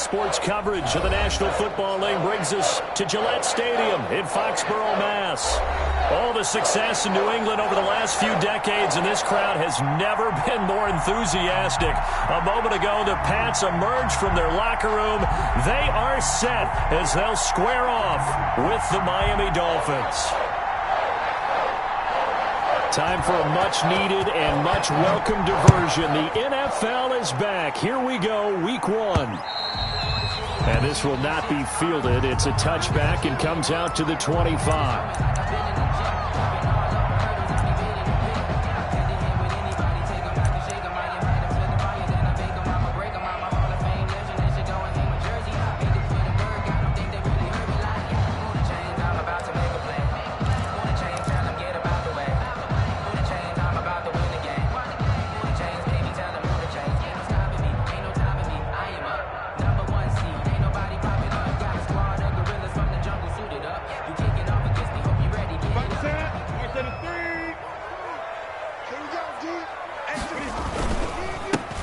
sports coverage of the National Football League brings us to Gillette Stadium in Foxborough, Mass. All the success in New England over the last few decades, and this crowd has never been more enthusiastic. A moment ago, the Pats emerged from their locker room. They are set as they'll square off with the Miami Dolphins. Time for a much-needed and much-welcome diversion. The NFL is back. Here we go, Week 1. And this will not be fielded. It's a touchback and comes out to the 25.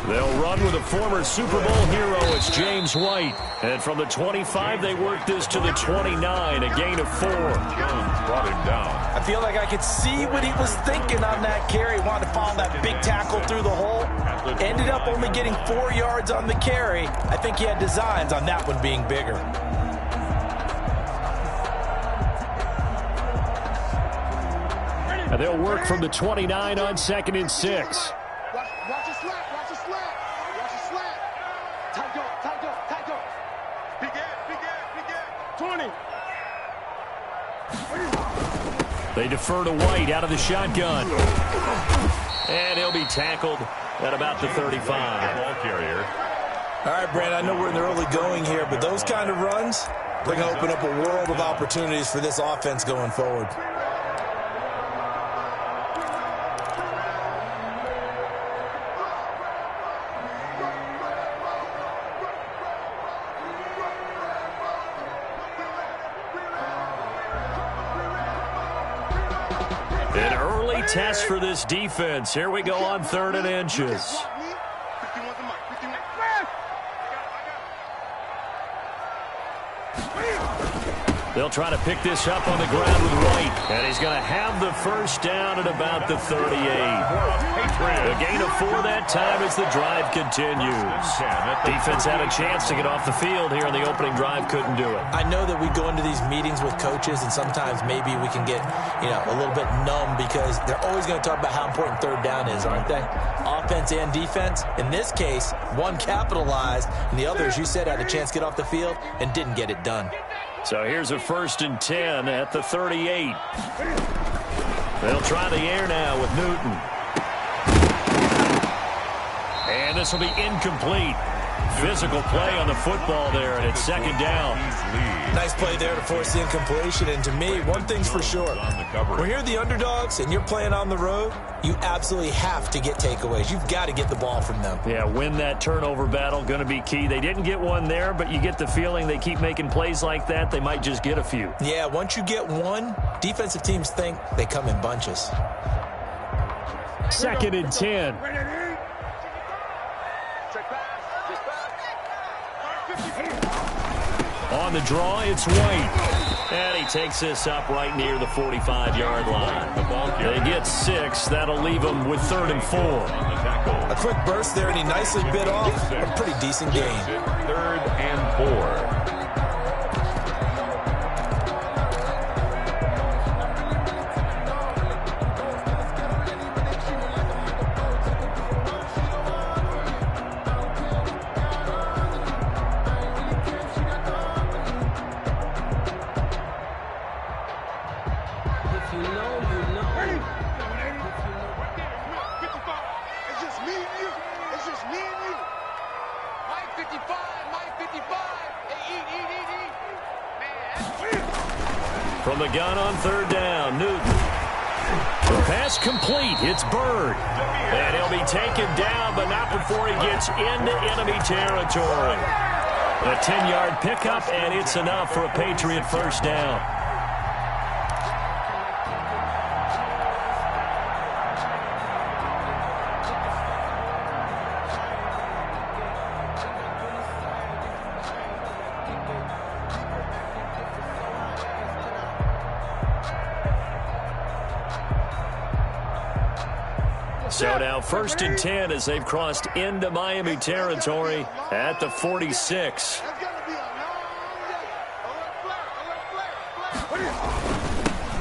They'll run with a former Super Bowl hero. It's James White. And from the 25, they work this to the 29, a gain of 4. Jones brought him down. I feel like I could see what he was thinking on that carry. Wanted to follow that big tackle through the hole. Ended up only getting 4 yards on the carry. I think he had designs on that one being bigger. And they'll work from the 29 on 2nd and 6. Watch your slap. Watch your slap. Watch your slap. Tight go. Tight go. Tight go. Big gap. 20. They defer to White out of the shotgun. And he'll be tackled at about the 35. Ball carrier. All right, Brand, I know we're in the early going here, but those kind of runs, they're going to open up a world of opportunities for this offense going forward. An early test for this defense. Here we go on 3rd and inches. They'll try to pick this up on the ground with White. And he's going to have the first down at about the 38. A gain of 4 that time as the drive continues. Defense had a chance to get off the field here in the opening drive. Couldn't do it. I know that we go into these meetings with coaches, and sometimes maybe we can get, a little bit numb because they're always going to talk about how important 3rd down is, aren't they? Offense and defense. In this case, one capitalized, and the other, as you said, had a chance to get off the field and didn't get it done. So here's a 1st and 10 at the 38. They'll try the air now with Newton. And this will be incomplete. Physical play on the football there, and it's 2nd down. Nice play there to force the incompletion, and to me, one thing's for sure. When you're the underdogs and you're playing on the road, you absolutely have to get takeaways. You've got to get the ball from them. Yeah, win that turnover battle, going to be key. They didn't get one there, but you get the feeling they keep making plays like that, they might just get a few. Yeah, once you get one, defensive teams think they come in bunches. 2nd and 10. On the draw, it's White. And he takes this up right near the 45-yard line. They get 6. That'll leave them with 3rd and 4. A quick burst there, and he nicely bit off a pretty decent gain. 3rd and 4. From the gun on 3rd down, Newton. The pass complete. It's Bird. And he'll be taken down, but not before he gets into enemy territory. A 10-yard pickup, and it's enough for a Patriot first down. So now 1st and 10 as they've crossed into Miami territory at the 46.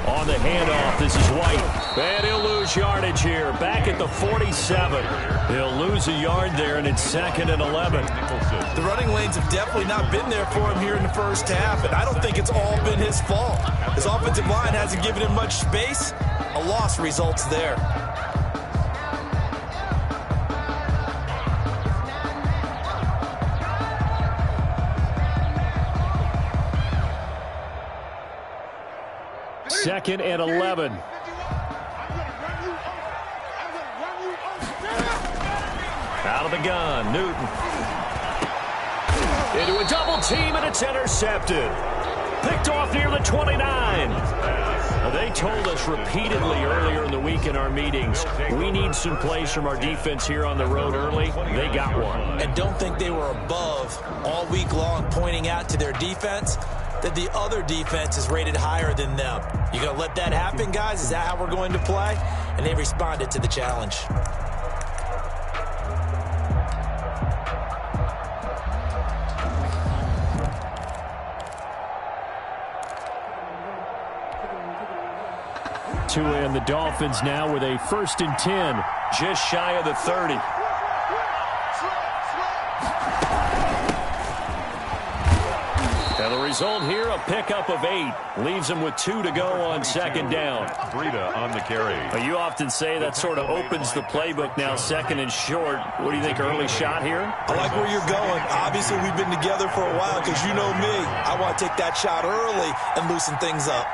On the handoff, this is White. And he'll lose yardage here. Back at the 47. He'll lose a yard there, and it's 2nd and 11. The running lanes have definitely not been there for him here in the first half, and I don't think it's all been his fault. His offensive line hasn't given him much space. A loss results there. Second and 11. Out of the gun, Newton. Into a double team, and it's intercepted. Picked off near the 29. They told us repeatedly earlier in the week in our meetings, we need some plays from our defense here on the road early. They got one. And don't think they were above all week long, pointing out to their defense that the other defense is rated higher than them. You gonna let that happen, guys? Is that how we're going to play? And they responded to the challenge. And the Dolphins now with a 1st and 10, just shy of the 30. And the result here, a pickup of 8. Leaves them with 2 to go on 2nd down. Breida on the carry. You often say that sort of opens the playbook now, 2nd and short. What do you think, early shot here? I like where you're going. Obviously, we've been together for a while because you know me. I want to take that shot early and loosen things up.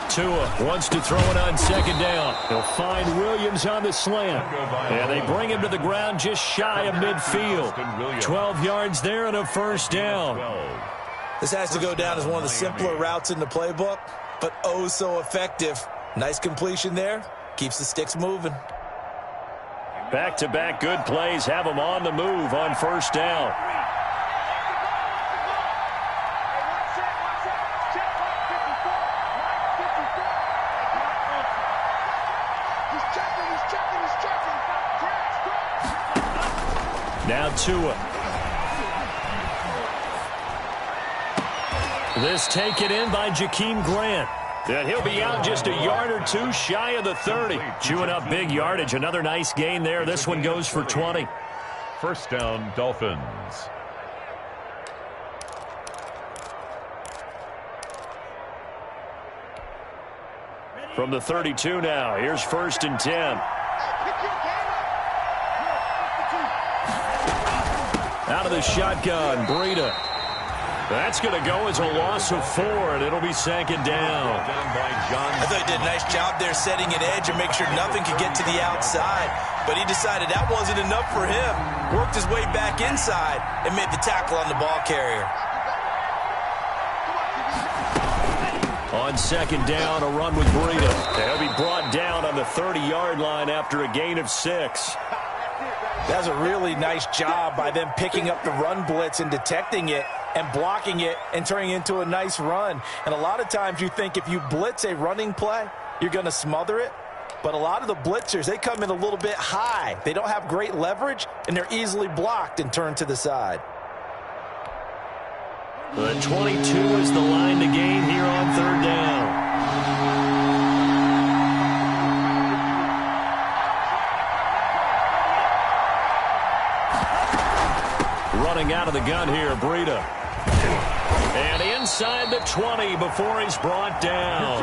Tua wants to throw it on 2nd down. He'll find Williams on the slant. And they bring him to the ground just shy of midfield. 12 yards there and a 1st down. This has to go down as one of the simpler routes in the playbook, but oh so effective. Nice completion there. Keeps the sticks moving. Back-to-back good plays have them on the move on 1st down. Now Tua. This taken in by Jakeem Grant. And he'll be out just a yard or 2 shy of the 30. Chewing up big yardage. Another nice gain there. This one goes for 20. 1st down, Dolphins. From the 32 now. Here's 1st and 10. Out of the shotgun, Breida. That's going to go as a loss of 4, and it'll be 2nd down. I thought he did a nice job there setting an edge and make sure nothing could get to the outside. But he decided that wasn't enough for him. Worked his way back inside and made the tackle on the ball carrier. On 2nd down, a run with Breida. They'll be brought down on the 30-yard line after a gain of 6. That's a really nice job by them picking up the run blitz and detecting it and blocking it and turning it into a nice run. And a lot of times you think if you blitz a running play, you're going to smother it. But a lot of the blitzers, they come in a little bit high. They don't have great leverage, and they're easily blocked and turned to the side. The 22 is the line to gain here on 3rd down. Running out of the gun here, Breida. And inside the 20 before he's brought down.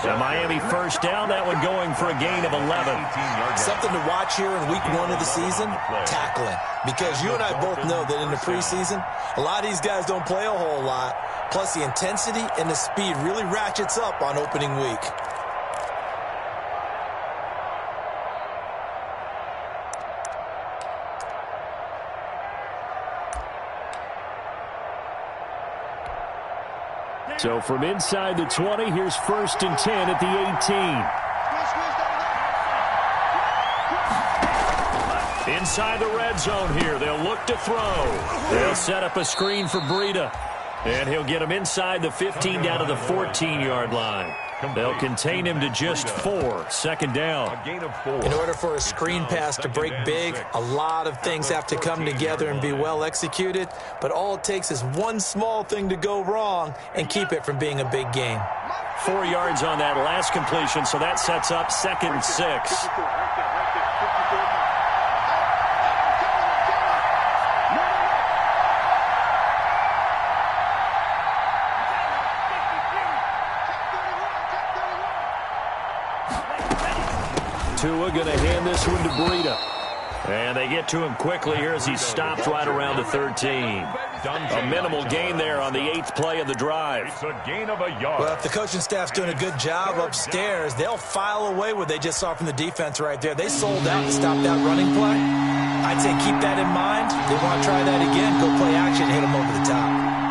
The Miami 1st down, that one going for a gain of 11. Something to watch here in week 1 of the season, tackling. Because you and I both know that in the preseason, a lot of these guys don't play a whole lot. Plus the intensity and the speed really ratchets up on opening week. So from inside the 20, here's 1st and 10 at the 18. Inside the red zone here, they'll look to throw. They'll set up a screen for Breida. And he'll get him inside the 15 down to the 14-yard line. They'll contain him to just 4. Second down. A gain of 4. In order for a screen pass to break big, a lot of things have to come together and be well executed. But all it takes is one small thing to go wrong and keep it from being a big gain. 4 yards on that last completion, so that sets up 2nd and 6. Tua going to hand this one to Breida. And they get to him quickly here as he stopped right around the 13. A minimal gain there on the 8th play of the drive. It's a gain of a yard. Well, if the coaching staff's doing a good job upstairs, they'll file away what they just saw from the defense right there. They sold out to stop that running play. I'd say keep that in mind. They want to try that again, go play action, hit them over the top.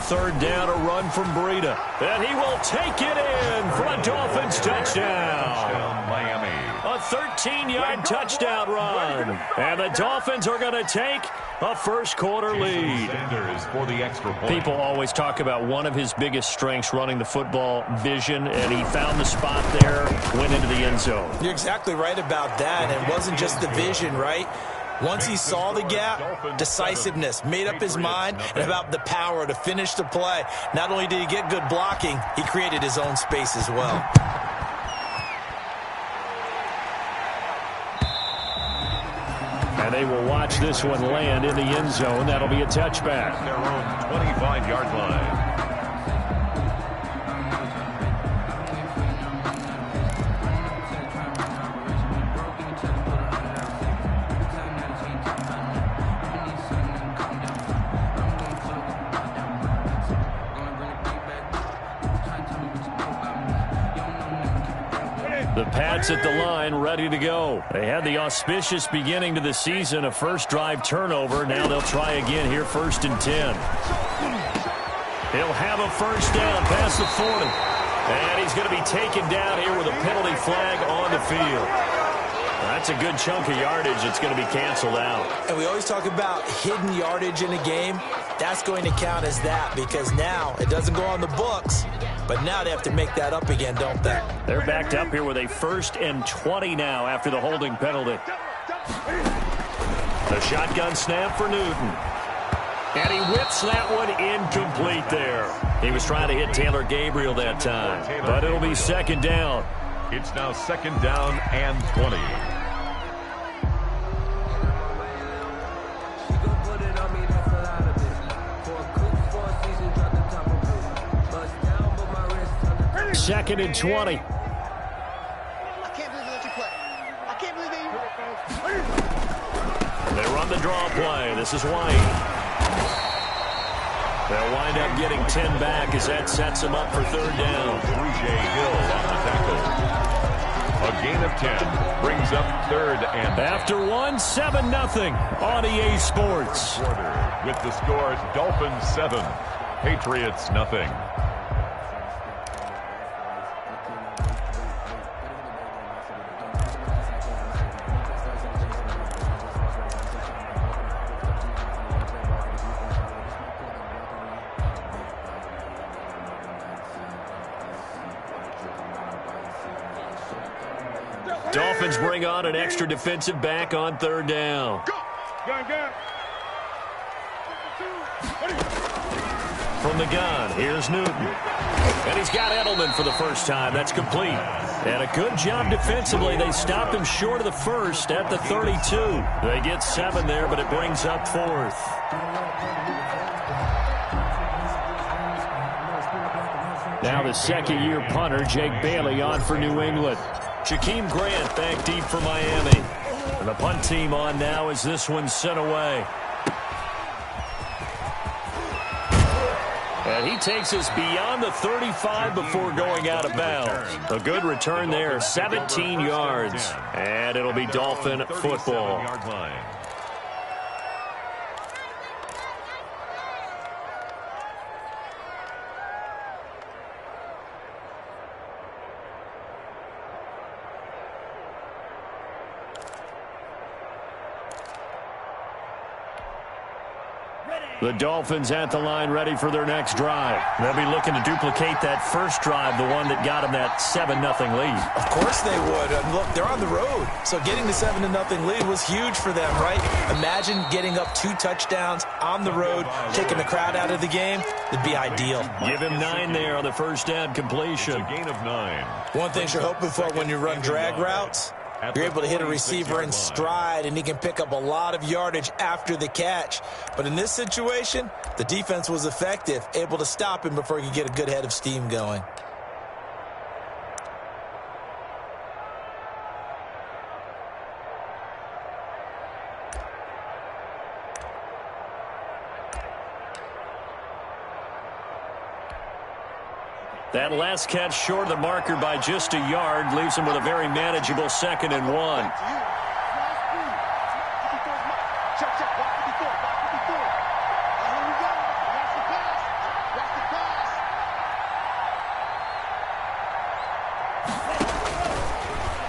Third down, a run from Breida. And he will take it in for a Dolphins touchdown. Miami. A 13-yard touchdown run. And the Dolphins are going to take a first-quarter lead. Sanders for the extra point. People always talk about one of his biggest strengths running the football, vision, and he found the spot there, went into the end zone. You're exactly right about that. And it wasn't just the vision, right? Once he saw the gap, decisiveness, made up his mind, and about the power to finish the play. Not only did he get good blocking, he created his own space as well. And they will watch this one land in the end zone. That'll be a touchback. Their own 25-yard line. The Pats at the line, ready to go. They had the auspicious beginning to the season, a first drive turnover. Now they'll try again here, 1st and 10. He'll have a first down past the 40. And he's going to be taken down here with a penalty flag on the field. That's a good chunk of yardage. It's going to be canceled out. And we always talk about hidden yardage in a game. That's going to count as that because now it doesn't go on the books, but now they have to make that up again, don't they? They're backed up here with a 1st and 20 now after the holding penalty. The shotgun snap for Newton. And he whips that one incomplete there. He was trying to hit Taylor Gabriel that time, but it'll be 2nd down. It's now 2nd down and 20. Second and 20. I can't believe they let you play. I can't believe they... They run the draw play. This is White. They'll wind up getting 10 back as that sets them up for 3rd down. Hill on the tackle. A gain of 10 brings up 3rd and... After 7-0 on EA Sports. With the score, Dolphins 7, Patriots nothing. Dolphins bring on an extra defensive back on 3rd down. From the gun, here's Newton. And he's got Edelman for the first time. That's complete. And a good job defensively. They stopped him short of the 1st at the 32. They get 7 there, but it brings up 4th. Now the 2nd-year punter, Jake Bailey, on for New England. Jakeem Grant back deep for Miami. And the punt team on now as this one's sent away. And he takes us beyond the 35 before going out of bounds. A good return there, 17 yards. And it'll be Dolphin football. The Dolphins at the line ready for their next drive. They'll be looking to duplicate that first drive, the one that got them that 7-0 lead. Of course they would. And look, they're on the road. So getting the 7-0 lead was huge for them, right? Imagine getting up 2 touchdowns on the road, taking the crowd out of the game. It'd be ideal. Give him 9 there on the first down completion. It's a gain of 9. One thing you're hoping for when you run drag routes, you're able to hit a receiver in stride, and he can pick up a lot of yardage after the catch. But in this situation, the defense was effective, able to stop him before he could get a good head of steam going. That last catch short of the marker by just a yard leaves him with a very manageable 2nd and 1.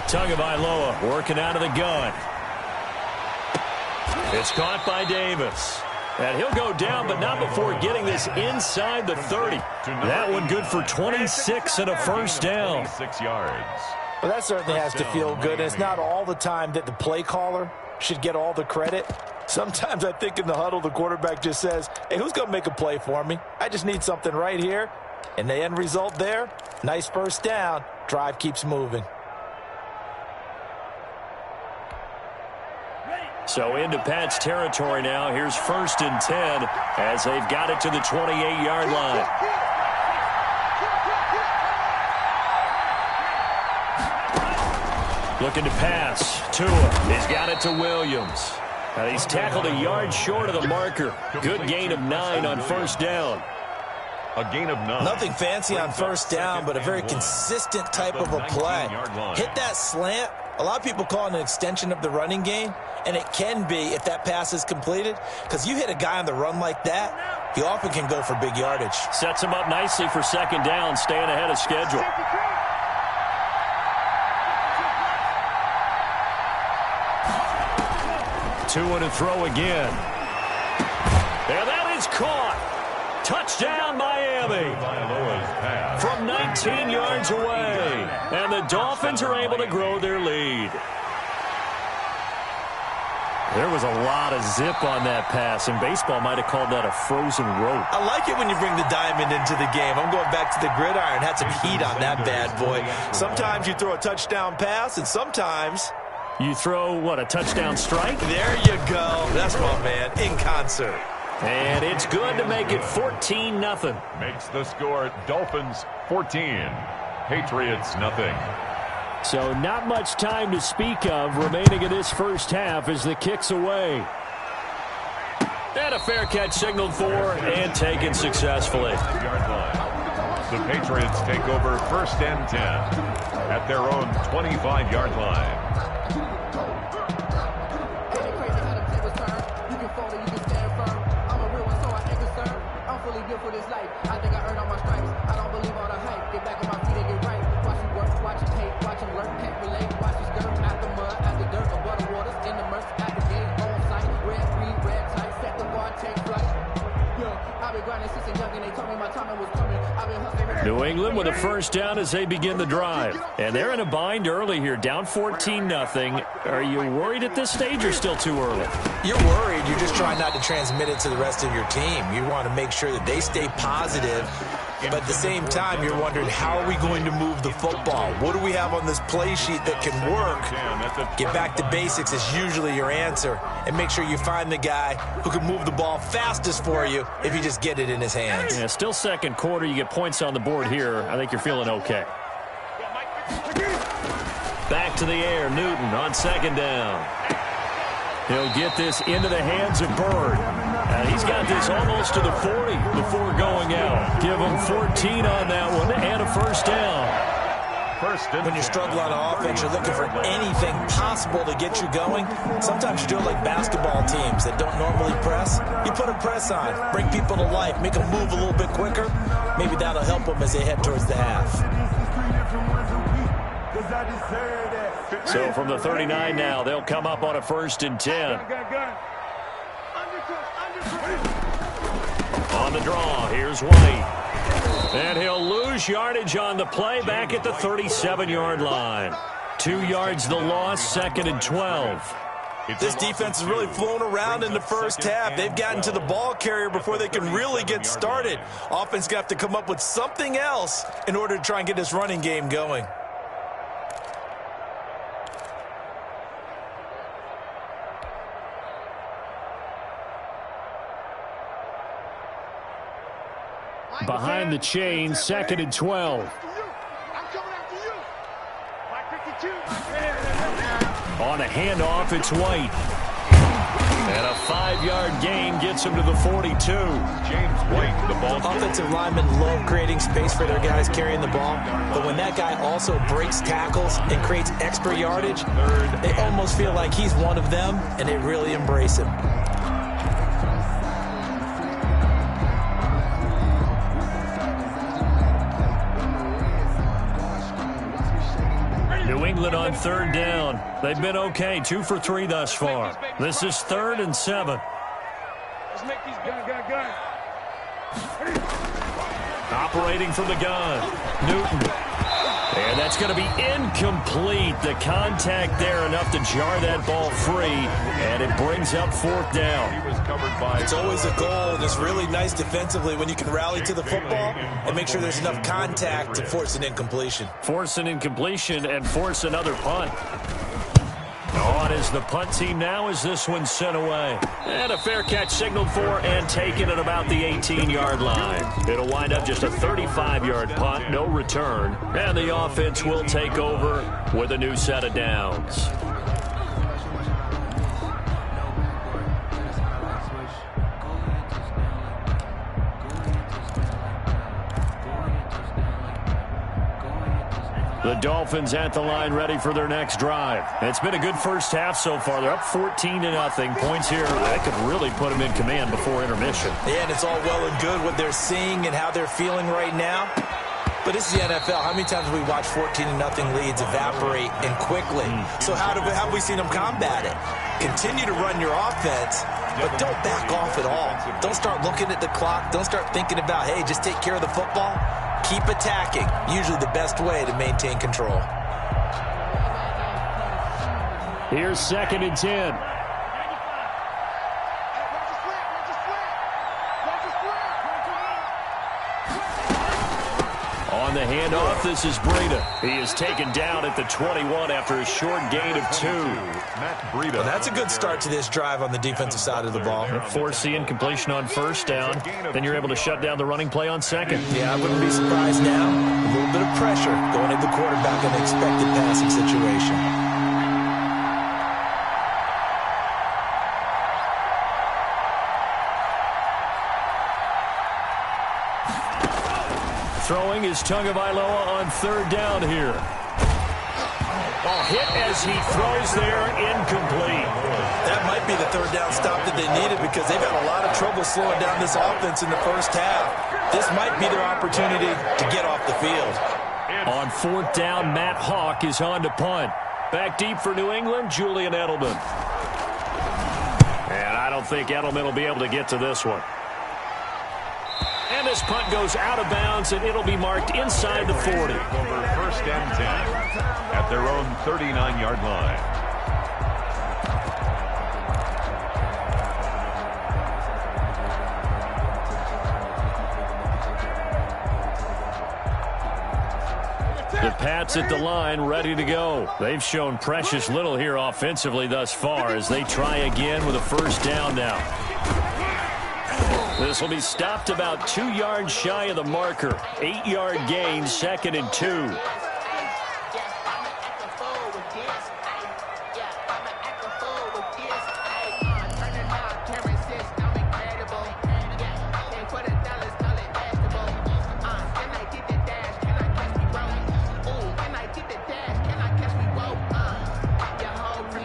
Tagovailoa working out of the gun. It's caught by Davis. And he'll go down, but not before getting this inside the 30. That one good for 26 and a first down. 6 yards. Well, that certainly has to feel good. And it's not all the time that the play caller should get all the credit. Sometimes I think in the huddle, the quarterback just says, hey, who's going to make a play for me? I just need something right here. And the end result there, nice first down. Drive keeps moving. So into Pat's territory now. Here's 1st and 10 as they've got it to the 28-yard line. Looking to pass. Tua. He's got it to Williams. He's tackled a yard short of the marker. Good gain of 9 on first down. A gain of 9. Nothing fancy on first down, but a very consistent type of a play. Hit that slant. A lot of people call it an extension of the running game, and it can be if that pass is completed, because you hit a guy on the run like that, he often can go for big yardage. Sets him up nicely for 2nd down, staying ahead of schedule. Tua to throw again. And that is caught. Touchdown, Miami. From 19 yards away. And the Dolphins are able to grow their lead. There was a lot of zip on that pass, and baseball might have called that a frozen rope. I like it when you bring the diamond into the game. I'm going back to the gridiron. Had some heat on that bad boy. Sometimes you throw a touchdown pass, and sometimes you throw, what, a touchdown strike? There you go. That's my man, in concert. And it's good to make it 14-0. Makes the score Dolphins 14, Patriots nothing. So not much time to speak of remaining in this first half as the kick's away. And a fair catch signaled for and taken successfully. The Patriots take over 1st and 10 at their own 25-yard line. For this life, I think I earned all my stripes. I don't believe all the hype. Get back on my feet and get right. Watch me work, watch him hate, watch him learn, can't relate. Watch me skirt out the mud, out the dirt, above the waters, in the murks, at the game, on sight. Red, green, red tight, set the bar, take flight. Yeah, I've been grinding since a young and they told me my time was coming. I've been hustling. New England with a first down as they begin the drive. And they're in a bind early here, down 14-0. Are you worried at this stage or still too early? You're worried. You're just trying not to transmit it to the rest of your team. You want to make sure that they stay positive. But at the same time, you're wondering, how are we going to move the football? What do we have on this play sheet that can work? Get back to basics is usually your answer. And make sure you find the guy who can move the ball fastest for you if you just get it in his hands. Yeah, still second quarter. You get points on the board here. I think you're feeling okay. Back to the air. Newton on 2nd down. He'll get this into the hands of Bird. And he's got this almost to the 40 before going out. Give him 14 on that one and a first down. When you struggle on offense, you're looking for anything possible to get you going. Sometimes you do it like basketball teams that don't normally press. You put a press on, bring people to life, make them move a little bit quicker. Maybe that'll help them as they head towards the half. So from the 39 now, they'll come up on a 1st and 10. On the draw, here's White. And he'll lose yardage on the play back at the 37-yard line. 2 yards the loss, 2nd and 12. This defense has really flown around in the first half. They've gotten to the ball carrier before they can really get started. Offense got to come up with something else in order to try and get this running game going. Behind the chain, 2nd and 12. On a handoff, it's White. And a 5-yard gain gets him to the 42. James White, the ball. Offensive linemen love creating space for their guys carrying the ball. But when that guy also breaks tackles and creates extra yardage, they almost feel like he's one of them, and they really embrace him. New England on 3rd down. They've been okay, 2 for 3 thus far. This is 3rd and 7. Let's make these gun. Operating from the gun, Newton. And that's going to be incomplete. The contact there enough to jar that ball free, and it brings up 4th down. He was covered by. It's always a goal, and it's really nice defensively when you can rally to the football and make sure there's enough contact to force an incompletion. Force an incompletion and force another punt. On is the punt team now as this one's sent away. And a fair catch signaled for and taken at about the 18-yard line. It'll wind up just a 35-yard punt, no return. And the offense will take over with a new set of downs. The Dolphins at the line ready for their next drive. It's been a good first half so far. They're up 14-0. Points here that could really put them in command before intermission. Yeah, and it's all well and good what they're seeing and how they're feeling right now. But this is the NFL. How many times have we watched 14-0 leads evaporate and quickly? So how have we seen them combat it? Continue to run your offense, but don't back off at all. Don't start looking at the clock. Don't start thinking about, hey, just take care of the football. Keep attacking. Usually the best way to maintain control. Here's 2nd and 10. On the handoff, this is Breida. He is taken down at the 21 after a short gain of 2. Matt Breida. Well, that's a good start to this drive on the defensive side of the ball. Force the incompletion on 1st down. Then you're able to shut down the running play on 2nd. Yeah, I wouldn't be surprised now. A little bit of pressure going at the quarterback in an expected passing situation. Throwing is Tagovailoa on 3rd down here. Oh, hit as he throws there, incomplete. That might be the 3rd down stop that they needed because they've had a lot of trouble slowing down this offense in the first half. This might be their opportunity to get off the field. On 4th down, Matt Hawk is on to punt. Back deep for New England, Julian Edelman. And I don't think Edelman will be able to get to this one. And this punt goes out of bounds, and it'll be marked inside the 40. Over 1st and 10 at their own 39-yard line. The Pats at the line, ready to go. They've shown precious little here offensively thus far as they try again with a 1st down now. This will be stopped about 2 yards shy of the marker. 8-yard gain, 2nd and 2.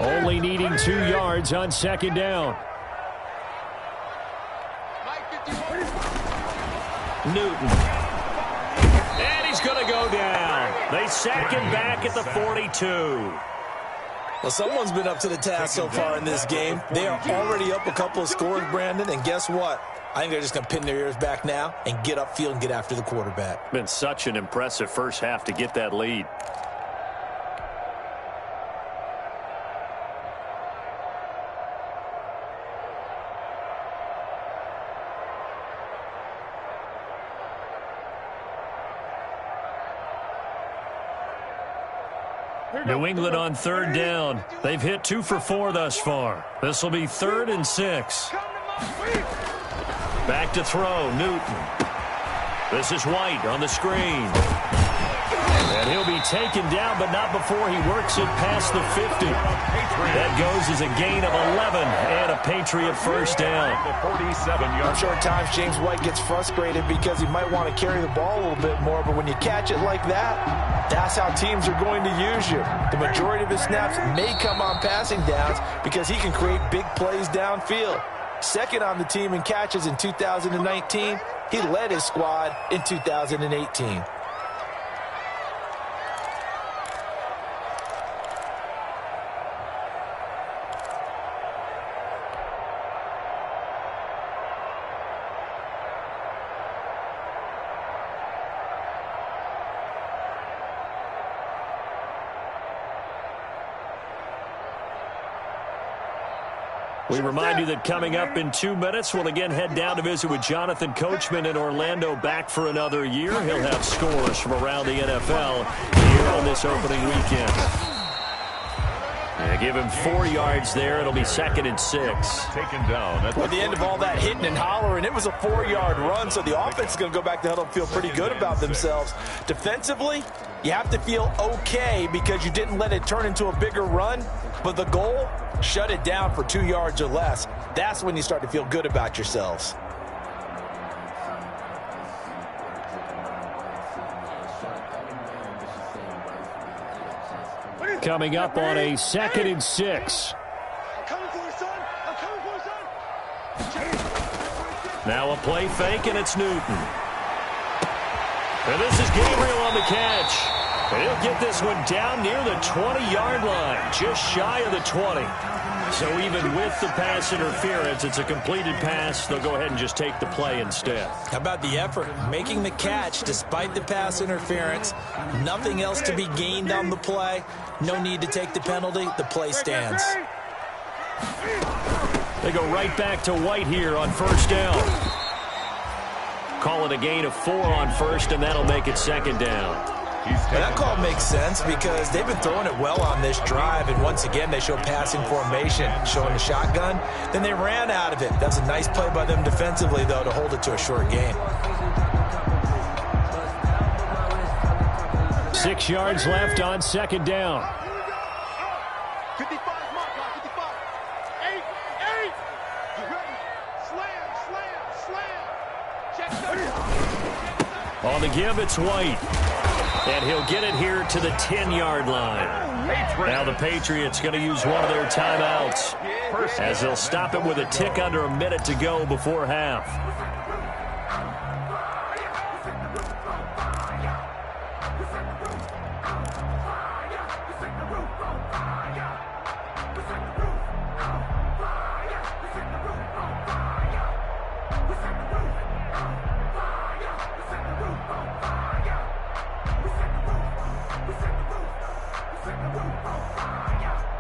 Only needing 2 yards on 2nd down. Newton. And he's going to go down. They sack him back at the 42. Well, someone's been up to the task so far in this game. They are already up a couple of scores, Brandon, and guess what? I think they're just going to pin their ears back now and get upfield and get after the quarterback. Been such an impressive first half to get that lead. New England on third down. They've hit 2 for 4 thus far. This will be 3rd and 6. Back to throw, Newton. This is White on the screen. And he'll be taken down, but not before he works it past the 50. That goes as a gain of 11 and a Patriot first down. I'm sure at times James White gets frustrated because he might want to carry the ball a little bit more, but when you catch it like that, that's how teams are going to use you. The majority of his snaps may come on passing downs because he can create big plays downfield. Second on the team in catches in 2019. He led his squad in 2018. We remind you that coming up in 2 minutes, we'll again head down to visit with Jonathan Coachman in Orlando, back for another year. He'll have scores from around the NFL here on this opening weekend. Yeah, give him 4 yards there. It'll be 2nd and 6. Taken down. At the end of all that hitting and hollering, it was a 4-yard run, so the offense is going to go back to huddle and feel pretty good about themselves. Defensively, you have to feel okay because you didn't let it turn into a bigger run, but the goal, shut it down for 2 yards or less. That's when you start to feel good about yourselves. Coming up on a 2nd and 6. I'm coming for you, son. I'm coming for you, son. Now a play fake, and it's Newton. And this is Gabriel on the catch. And he'll get this one down near the 20-yard line, just shy of the 20. So even with the pass interference, it's a completed pass. They'll go ahead and just take the play instead. How about the effort? Making the catch despite the pass interference. Nothing else to be gained on the play. No need to take the penalty. The play stands. They go right back to White here on first down. Call it a gain of 4 on first, and that'll make it 2nd down. That call makes sense because they've been throwing it well on this drive, and once again they show passing formation, showing the shotgun. Then they ran out of it. That was a nice play by them defensively, though, to hold it to a short gain. 6 yards left on 2nd down. 55, mark, 55. 8. You ready? Slam. Check down. On the give, it's White. And he'll get it here to the 10-yard line. Now the Patriots going to use one of their timeouts as they'll stop it with a tick under a minute to go before half.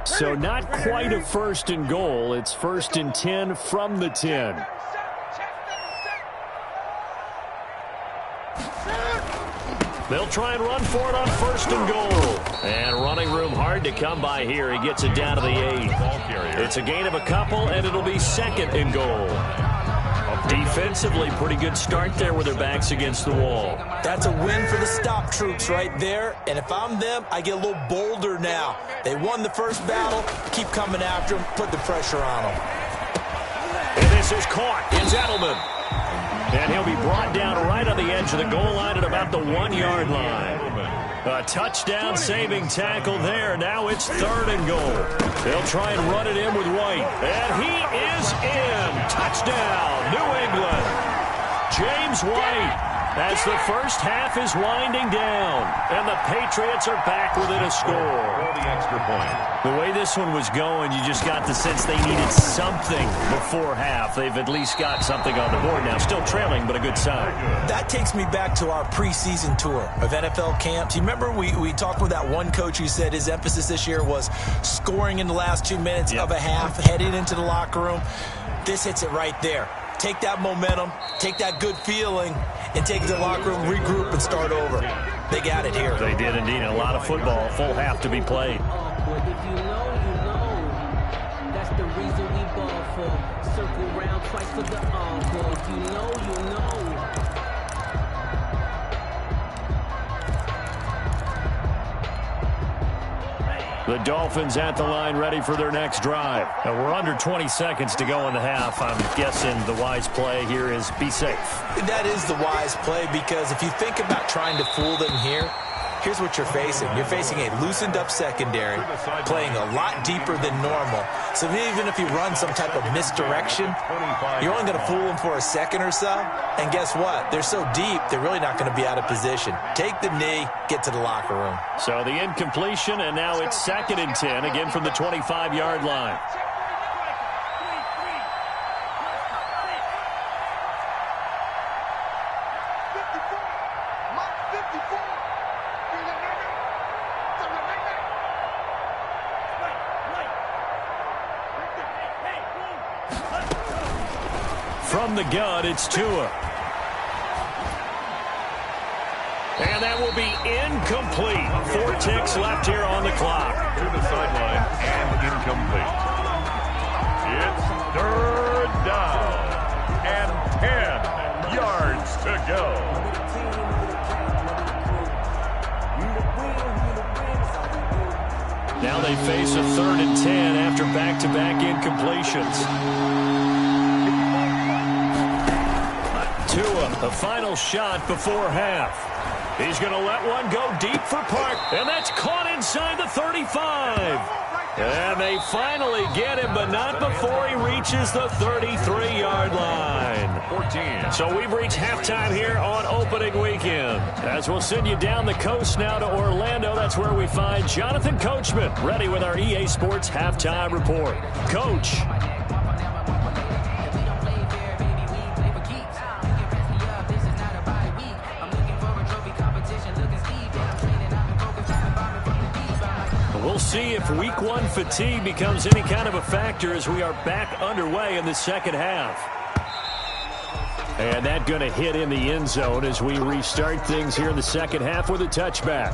So not quite a 1st and goal. It's 1st and 10 from the 10. They'll try and run for it on 1st and goal. And running room hard to come by here. He gets it down to the 8. It's a gain of a couple, and it'll be 2nd and goal. Defensively, pretty good start there with their backs against the wall. That's a win for the stop troops right there. And if I'm them, I get a little bolder now. They won the first battle. Keep coming after them. Put the pressure on them. And this is caught. It's Edelman. And he'll be brought down right on the edge of the goal line at about the 1-yard line. A touchdown saving tackle there. Now it's 3rd and goal. They'll try and run it in with White. And he is in. Touchdown, New England. James White. as the first half is winding down, and the Patriots are back within a score. For the extra point. The way this one was going, you just got the sense they needed something before half. They've at least got something on the board now. Still trailing, but a good sign. That takes me back to our preseason tour of NFL camps. You remember we talked with that one coach who said his emphasis this year was scoring in the last 2 minutes of a half, heading into the locker room. This hits it right there. Take that momentum, take that good feeling, and take it to the locker room, regroup, and start over. They got it here. They did indeed. A lot of football, full half to be played. But if you know, you know. That's the reason we ball for. Circle round twice for the encore. If you know, you know. The Dolphins at the line, ready for their next drive. Now we're under 20 seconds to go in the half. I'm guessing the wise play here is be safe. That is the wise play, because if you think about trying to fool them here, here's what you're facing. You're facing a loosened up secondary, playing a lot deeper than normal. So even if you run some type of misdirection, you're only going to fool them for a second or so. And guess what? They're so deep, they're really not going to be out of position. Take the knee, get to the locker room. So the incompletion, and now it's 2nd and 10, again from the 25-yard line. From the gun, it's Tua. And that will be incomplete. 4 ticks left here on the clock. To the sideline and incomplete. It's 3rd down and 10 yards to go. Now they face a 3rd and 10 after back-to-back incompletions. Tua, the final shot before half. He's going to let one go deep for Park, and that's caught inside the 35. And they finally get him, but not before he reaches the 33-yard line. 14. So we've reached halftime here on opening weekend. As we'll send you down the coast now to Orlando, that's where we find Jonathan Coachman, ready with our EA Sports halftime report. Coach. We'll see if week 1 fatigue becomes any kind of a factor as we are back underway in the second half. And that going to hit in the end zone as we restart things here in the second half with a touchback.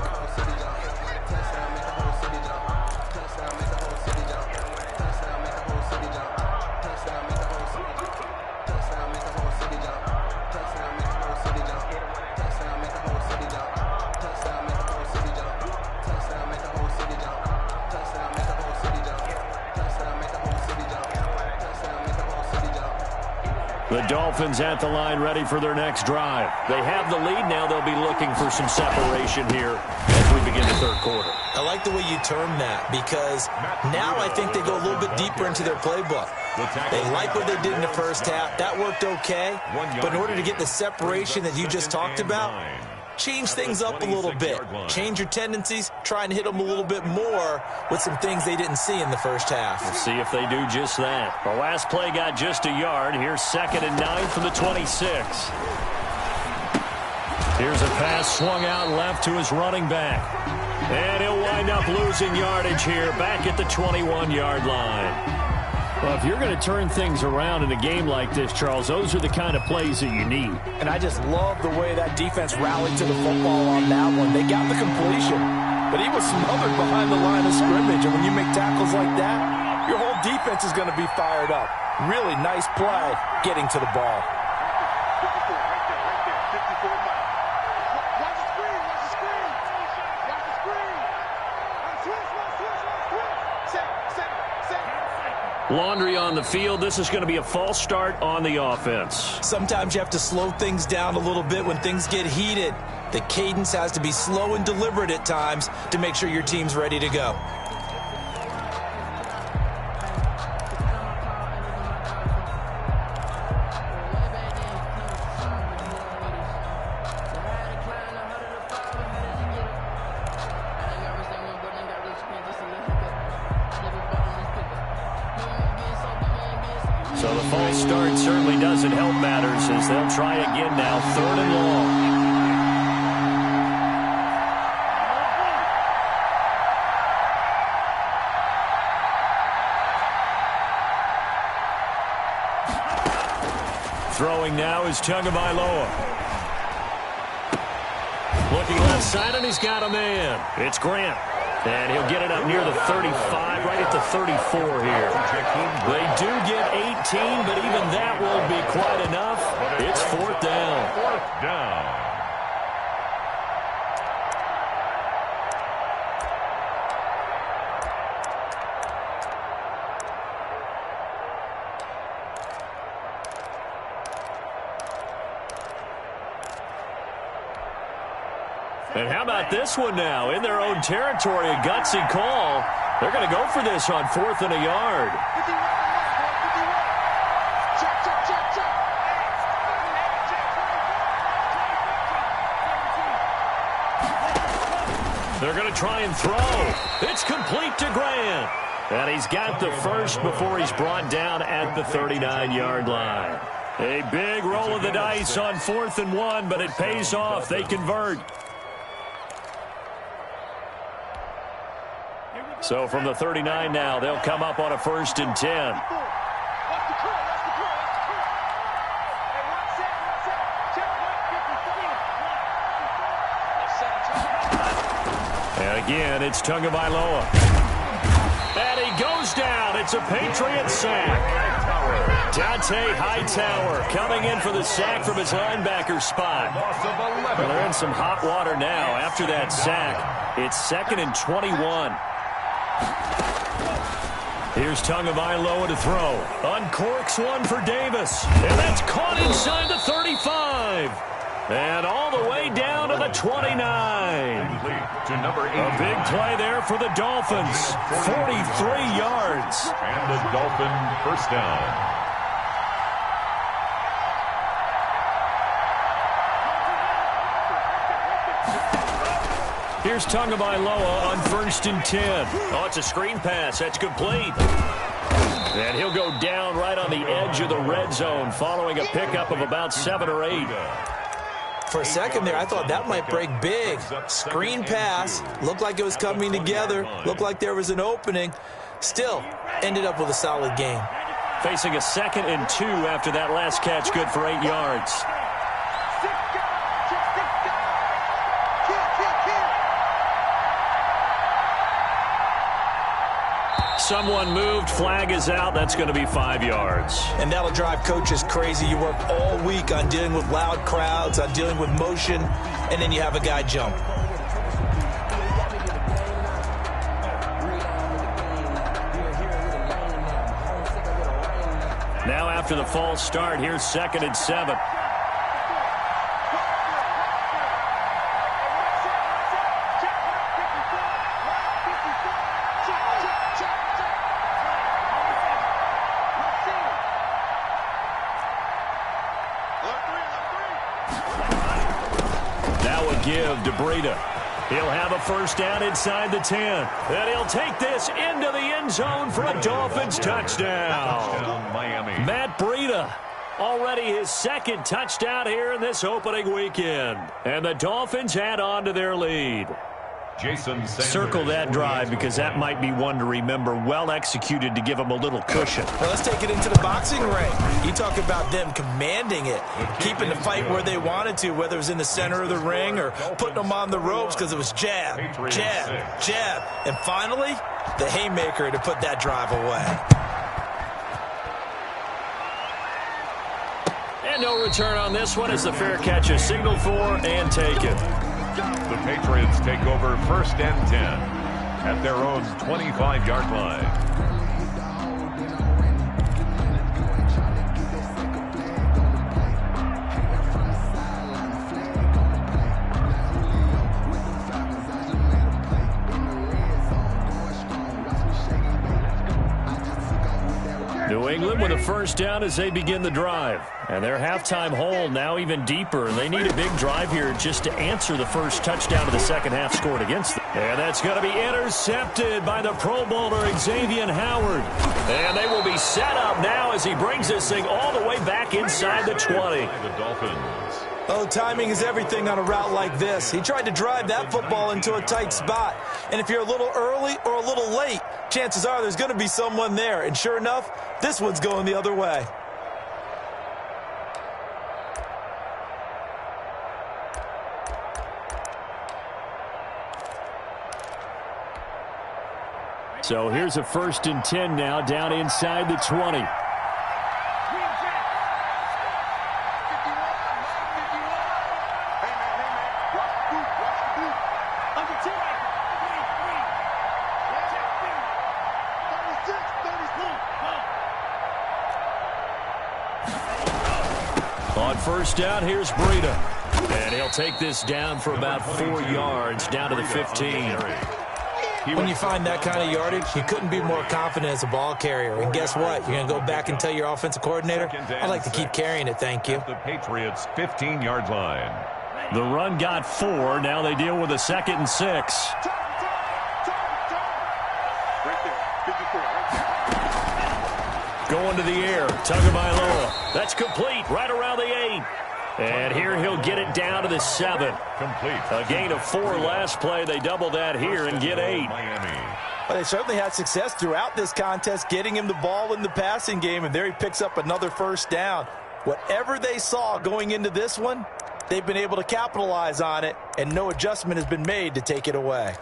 The Dolphins at the line, ready for their next drive. They have the lead now. They'll be looking for some separation here as we begin the third quarter. I like the way you term that, because now I think they go a little bit deeper into their playbook. They like what they did in the first half. That worked okay. But in order to get the separation that you just talked about, change things up a little bit. Change your tendencies, try and hit them a little bit more with some things they didn't see in the first half. We'll see if they do just that. The last play got just a yard. Here's 2nd and 9 from the 26. Here's a pass swung out left to his running back. And he'll wind up losing yardage here back at the 21-yard line. Well, if you're going to turn things around in a game like this, Charles, those are the kind of plays that you need. And I just love the way that defense rallied to the football on that one. They got the completion, but he was smothered behind the line of scrimmage. And when you make tackles like that, your whole defense is going to be fired up. Really nice play getting to the ball. 54, right there, 54 miles. Watch the screen, watch the screen. Watch the screen. Switch. Set. Laundry on the field. This is going to be a false start on the offense. Sometimes you have to slow things down a little bit when things get heated. The cadence has to be slow and deliberate at times to make sure your team's ready to go. So the false start certainly doesn't help matters as they'll try again now, 3rd and long. Throwing now is Tagovailoa. Looking left side, and he's got a man. It's Grant. And he'll get it up near the 35, right at the 34 here. They do get 18, but even that won't be quite enough. It's 4th down. 4th down. And how about this one now? In their own territory, a gutsy call. They're going to go for this on 4th and a yard. They're going to try and throw. It's complete to Grant. And he's got the first before he's brought down at the 39-yard line. A big roll of the dice on 4th and 1, but it pays off. They convert. So from the 39 now, they'll come up on a 1st and 10. And again, it's Tagovailoa. And he goes down. It's a Patriot sack. Dante Hightower coming in for the sack from his linebacker spot. Well, they're in some hot water now after that sack. It's 2nd and 21. Here's Tagovailoa to throw. Uncorks one for Davis. And that's caught inside the 35. And all the way down to the 29. To number 8. A big play there for the Dolphins. 43 yards. And the Dolphin 1st down. Here's Tagovailoa on 1st and 10. Oh, it's a screen pass. That's complete. And he'll go down right on the edge of the red zone following a pickup of about 7 or 8. For a second there, I thought that might break big. Screen pass. Looked like it was coming together. Looked like there was an opening. Still, ended up with a solid game. Facing a 2nd and 2 after that last catch, good for 8 yards. Someone moved, flag is out, that's going to be 5 yards. And that'll drive coaches crazy. You work all week on dealing with loud crowds, on dealing with motion, and then you have a guy jump. Now after the false start, here's 2nd and 7. Give to Breida. He'll have a 1st down inside the 10. And he'll take this into the end zone for a Dolphins touchdown. Miami. Matt Breida, already his 2nd touchdown here in this opening weekend. And the Dolphins add on to their lead. Jason Circle that drive because that might be one to remember. Well executed to give them a little cushion. Well, let's take it into the boxing ring. You talk about them commanding it, keeping the fight where they wanted to, whether it was in the center of the ring or putting them on the ropes because it was jab, jab, jab. And finally, the haymaker to put that drive away. And no return on this one as the fair catch is signaled for and taken. The Patriots take over 1st and 10 at their own 25-yard line. New England with a 1st down as they begin the drive. And their halftime hole now even deeper. They need a big drive here just to answer the first touchdown of the second half scored against them. And that's going to be intercepted by the Pro Bowler Xavier Howard. And they will be set up now as he brings this thing all the way back inside the 20. The Dolphins. Oh, timing is everything on a route like this. He tried to drive that football into a tight spot. And if you're a little early or a little late, chances are there's going to be someone there. And sure enough, this one's going the other way. So here's a 1st and 10 now, down inside the 20. On 1st down, here's Breida. And he'll take this down for about 4 yards, down to the 15. When you find that kind of yardage, you couldn't be more confident as a ball carrier. And guess what? You're going to go back and tell your offensive coordinator, I'd like to keep carrying it, thank you. The Patriots' 15-yard line. The run got 4. Now they deal with a 2nd and 6. Going to the air. Tagovailoa. That's complete right around the 8. And here he'll get it down to the 7. Complete. A gain of 4 last play. They double that here and get 8. Miami. Well, they certainly had success throughout this contest, getting him the ball in the passing game, and there he picks up another 1st down. Whatever they saw going into this one, they've been able to capitalize on it, and no adjustment has been made to take it away.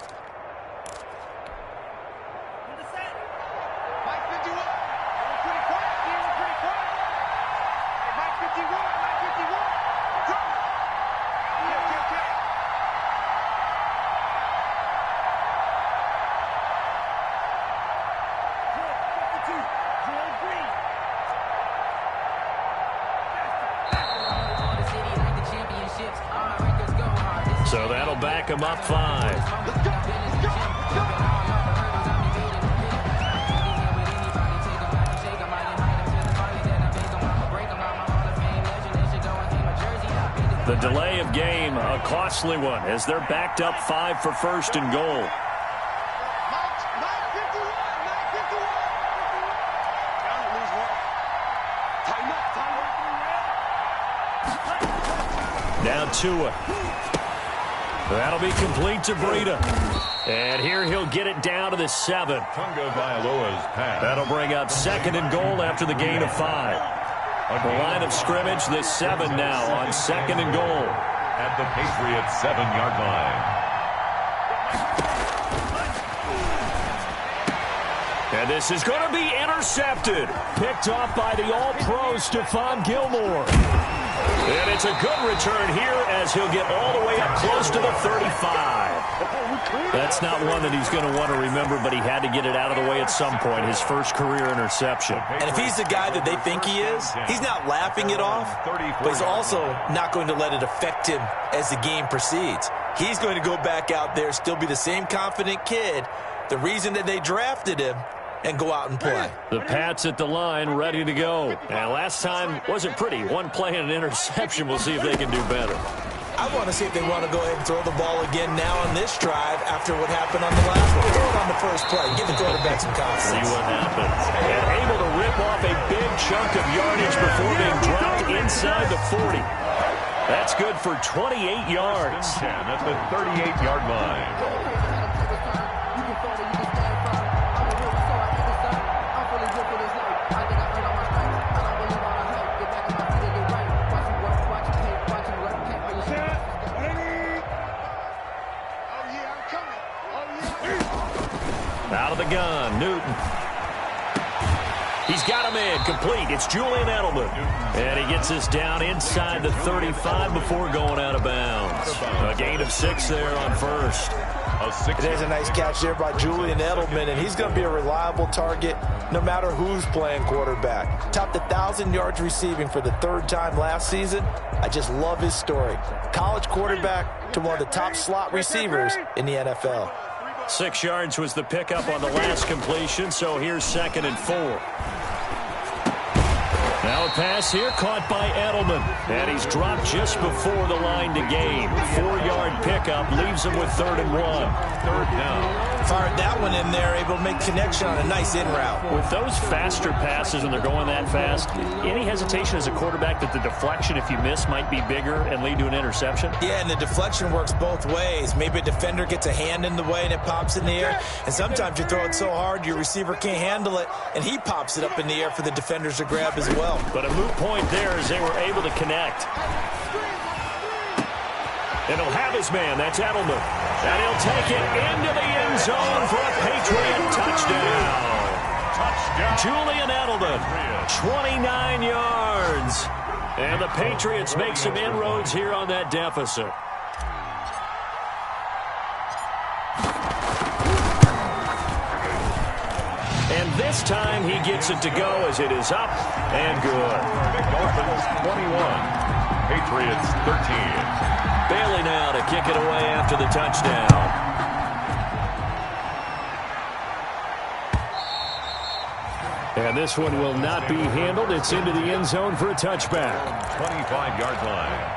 So that'll back him up 5. The delay of game, a costly one, as they're backed up 5 for 1st and goal. Now Tua. That'll be complete to Breida. And here he'll get it down to the 7. Tagovailoa's pass. That'll bring up 2nd and goal after the gain of 5. The line of scrimmage, the 7 now on 2nd and goal. At the Patriots' 7-yard line. And this is going to be intercepted. Picked off by the All-Pro Stephon Gilmore. And it's a good return here as he'll get all the way up close to the 35. That's not one that he's going to want to remember, but he had to get it out of the way at some point, his first career interception. And if he's the guy that they think he is, he's not laughing it off, but he's also not going to let it affect him as the game proceeds. He's going to go back out there, still be the same confident kid, the reason that they drafted him, and go out and play. The Pats at the line, ready to go. Now, last time wasn't pretty. One play and an interception. We'll see if they can do better. I want to see if they want to go ahead and throw the ball again now on this drive after what happened on the last one. Throw it on the first play. Give the quarterback some confidence. See what happens. And able to rip off a big chunk of yardage before being dropped inside the 40. That's good for 28 yards. 10 at the 38-yard line. Out of the gun, Newton. He's got him in, complete. It's Julian Edelman. And he gets this down inside the 35 before going out of bounds. A gain of 6 there on 1st. There's a nice catch there by Julian Edelman, and he's going to be a reliable target no matter who's playing quarterback. Topped 1,000 yards receiving for the 3rd time last season. I just love his story. College quarterback to one of the top slot receivers in the NFL. 6 yards was the pickup on the last completion, so here's 2nd and 4. Now a pass here caught by Edelman. And he's dropped just before the line to gain. 4-yard pickup leaves him with 3rd and 1. 3rd down. Fired that one in there, able to make connection on a nice in route. With those faster passes when they're going that fast, any hesitation as a quarterback that the deflection, if you miss, might be bigger and lead to an interception? Yeah, and the deflection works both ways. Maybe a defender gets a hand in the way and it pops in the air. And sometimes you throw it so hard your receiver can't handle it, and he pops it up in the air for the defenders to grab as well. But a moot point there as they were able to connect. And he'll have his man. That's Edelman. And he'll take it into the end zone for a Patriot touchdown. Julian Edelman, 29 yards. And the Patriots make some inroads here on that deficit. And this time he gets it to go as it is up and good. Dolphins 21. Patriots 13. Bailey now to kick it away after the touchdown. And this one will not be handled. It's into the end zone for a touchback. 25-yard line.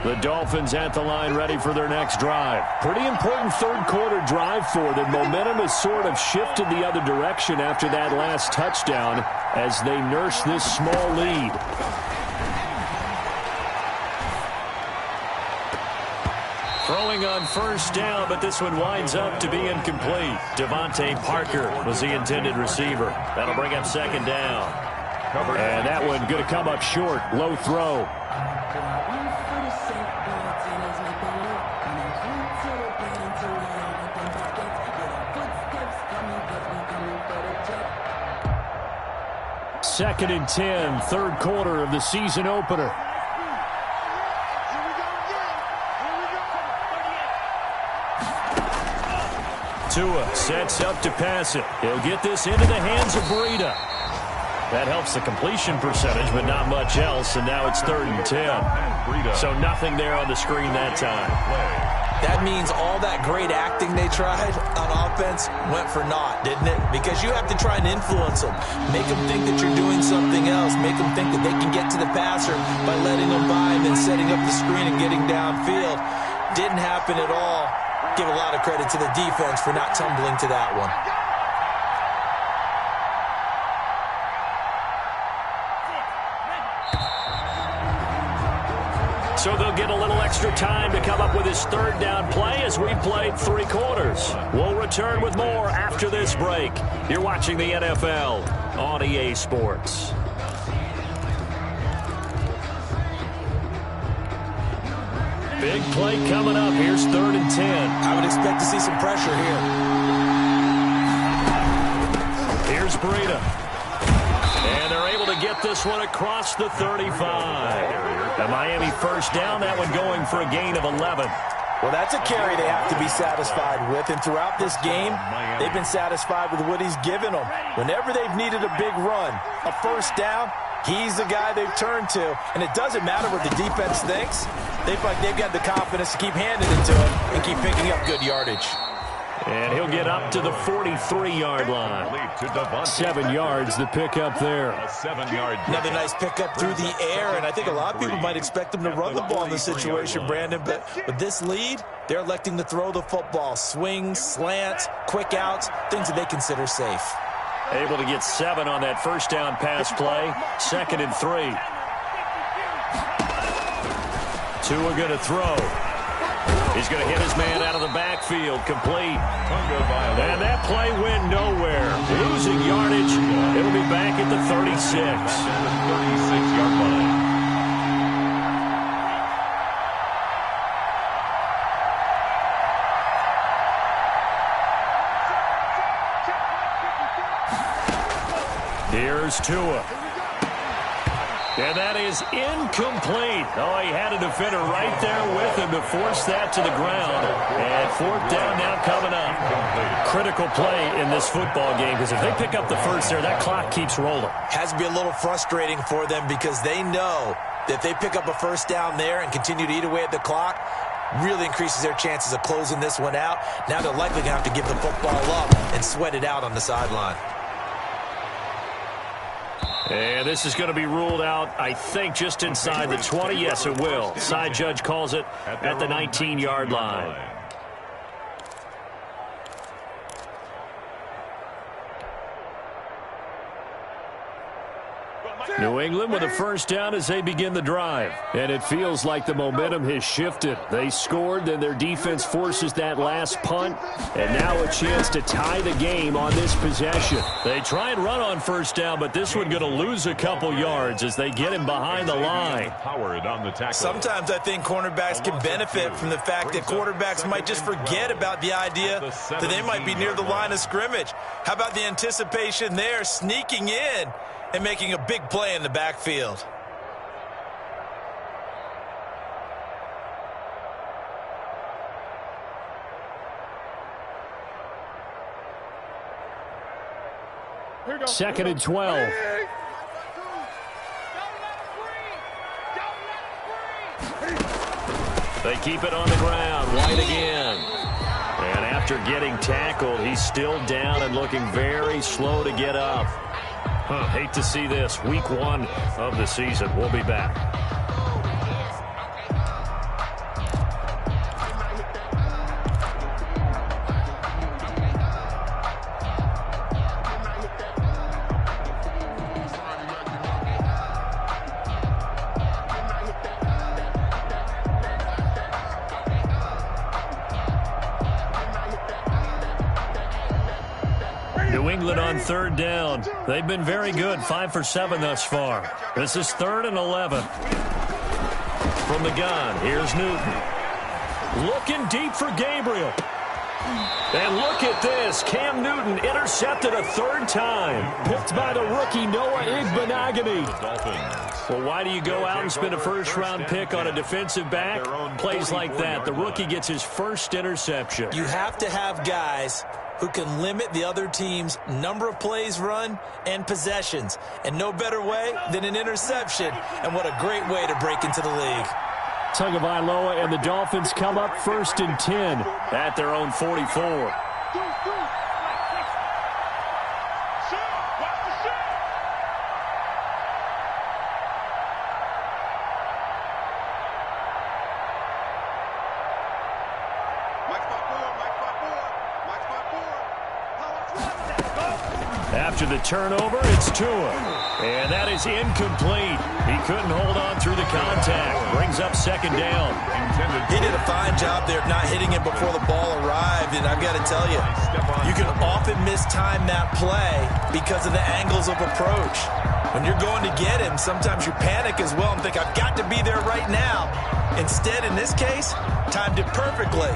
The Dolphins at the line ready for their next drive. Pretty important third quarter drive for them. Momentum has sort of shifted the other direction after that last touchdown as they nurse this small lead. Throwing on first down, but this one winds up to be incomplete. Devontae Parker was the intended receiver. That'll bring up 2nd down. And that one going to come up short. Low throw. Second and 10, third quarter of the season opener. Tua sets up to pass it. He'll get this into the hands of Breida. That helps the completion percentage, but not much else, and now it's 3rd and 10. So nothing there on the screen that time. That means all that great acting they tried on offense went for naught, didn't it? Because you have to try and influence them. Make them think that you're doing something else. Make them think that they can get to the passer by letting them by and then setting up the screen and getting downfield. Didn't happen at all. Give a lot of credit to the defense for not tumbling to that one. So they'll get a little extra time to come up with his 3rd down play as we've played 3 quarters. We'll return with more after this break. You're watching the NFL on EA Sports. Big play coming up. Here's 3rd and 10. I would expect to see some pressure here. Here's Breida. And they're able to get this one across the 35. The Miami first down, that one going for a gain of 11. Well, that's a carry they have to be satisfied with. And throughout this game, they've been satisfied with what he's given them. Whenever they've needed a big run, a first down, he's the guy they've turned to. And it doesn't matter what the defense thinks. They've got the confidence to keep handing it to him and keep picking up good yardage. And he'll get up to the 43-yard line. 7 yards the pickup there. Another nice pickup through the air, and I think a lot of people might expect them to run the ball in this situation, Brandon, but with this lead, they're electing to throw the football. Swings, slants, quick outs, things that they consider safe. Able to get 7 on that first down pass play. 2nd and 3. Tua going to throw. He's going to hit his man out of the backfield, complete. And that play went nowhere. Losing yardage. It'll be back at the 36. 36-yard line. Here's Tua. And that is incomplete. Oh, he had a defender right there with him to force that to the ground. And fourth down now coming up. Critical play in this football game, because if they pick up the first there, that clock keeps rolling. Has to be a little frustrating for them because they know that if they pick up a first down there and continue to eat away at the clock, really increases their chances of closing this one out. Now they're likely going to have to give the football up and sweat it out on the sideline. And this is going to be ruled out, I think, just inside the 20. Yes, it will. Side judge calls it at the 19-yard line. New England with a first down as they begin the drive. And it feels like the momentum has shifted. They scored, then their defense forces that last punt. And now a chance to tie the game on this possession. They try and run on first down, but this one going to lose a couple yards as they get him behind the line. Sometimes I think cornerbacks can benefit from the fact that quarterbacks might just forget about the idea that they might be near the line of scrimmage. How about the anticipation there, sneaking in and making a big play in the backfield? Second and 12. They keep it on the ground. White again. And after getting tackled, he's still down and looking very slow to get up. Hate to see this. Week 1 of the season. We'll be back. New England on third down. They've been very good, 5 for 7 thus far. This is 3rd and 11. From the gun, here's Newton. Looking deep for Gabriel. And look at this. Cam Newton intercepted a 3rd time. Picked by the rookie Noah Igbenogany. Well, why do you go out and spend a first-round pick on a defensive back? Plays like that. The rookie gets his first interception. You have to have guys who can limit the other team's number of plays run and possessions. And no better way than an interception. And what a great way to break into the league. Tagovailoa and the Dolphins come up 1st and 10 at their own 44. After the turnover, it's Tua. And that is incomplete. He couldn't hold on through the contact. Brings up 2nd down. He did a fine job there of not hitting it before the ball arrived. And I've got to tell you, you can often mistime that play because of the angles of approach. When you're going to get him, sometimes you panic as well and think, I've got to be there right now. Instead, in this case, timed it perfectly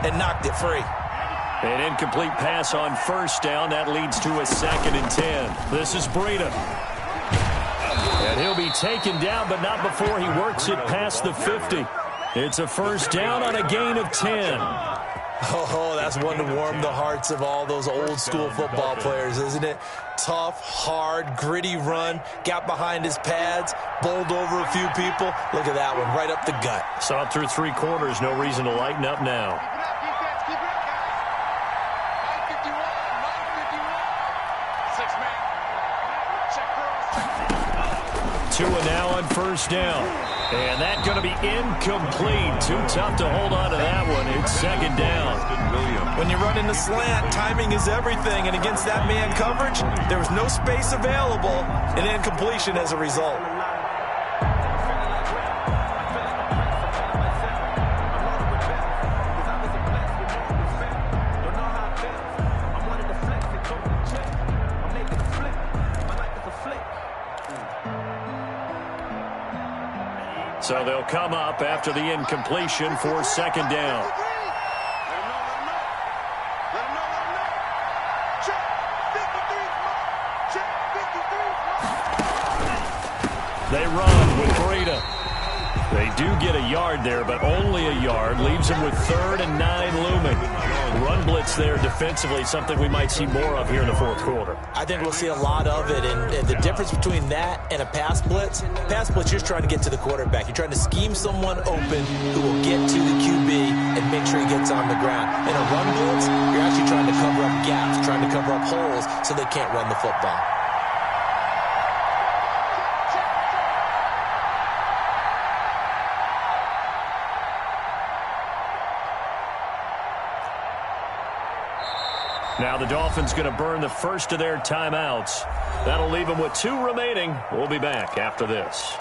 and knocked it free. An incomplete pass on 1st down. That leads to a 2nd and 10. This is Breida. And he'll be taken down, but not before he works it past the 50. It's a 1st down on a gain of 10. Oh, that's one to warm the hearts of all those old school football players, isn't it? Tough, hard, gritty run, got behind his pads, bowled over a few people. Look at that one, right up the gut. Saw it through 3 quarters, no reason to lighten up now. Tua now on 1st down. And that's going to be incomplete. Too tough to hold on to that one. It's 2nd down. When you run in the slant, timing is everything. And against that man coverage, there was no space available. And incompletion as a result. So they'll come up after the incompletion for 2nd down. They run with Breida. They do get a yard there, but only a yard. Leaves them with 3rd and 9 looming. Run blitz there defensively, something we might see more of here in the fourth quarter. I think we'll see a lot of it, and the difference between that and a pass blitz, you're just trying to get to the quarterback. You're trying to scheme someone open who will get to the QB and make sure he gets on the ground. In a run blitz, you're actually trying to cover up gaps, trying to cover up holes so they can't run the football. Now the Dolphins going to burn the first of their timeouts. That'll leave them with 2 remaining. We'll be back after this.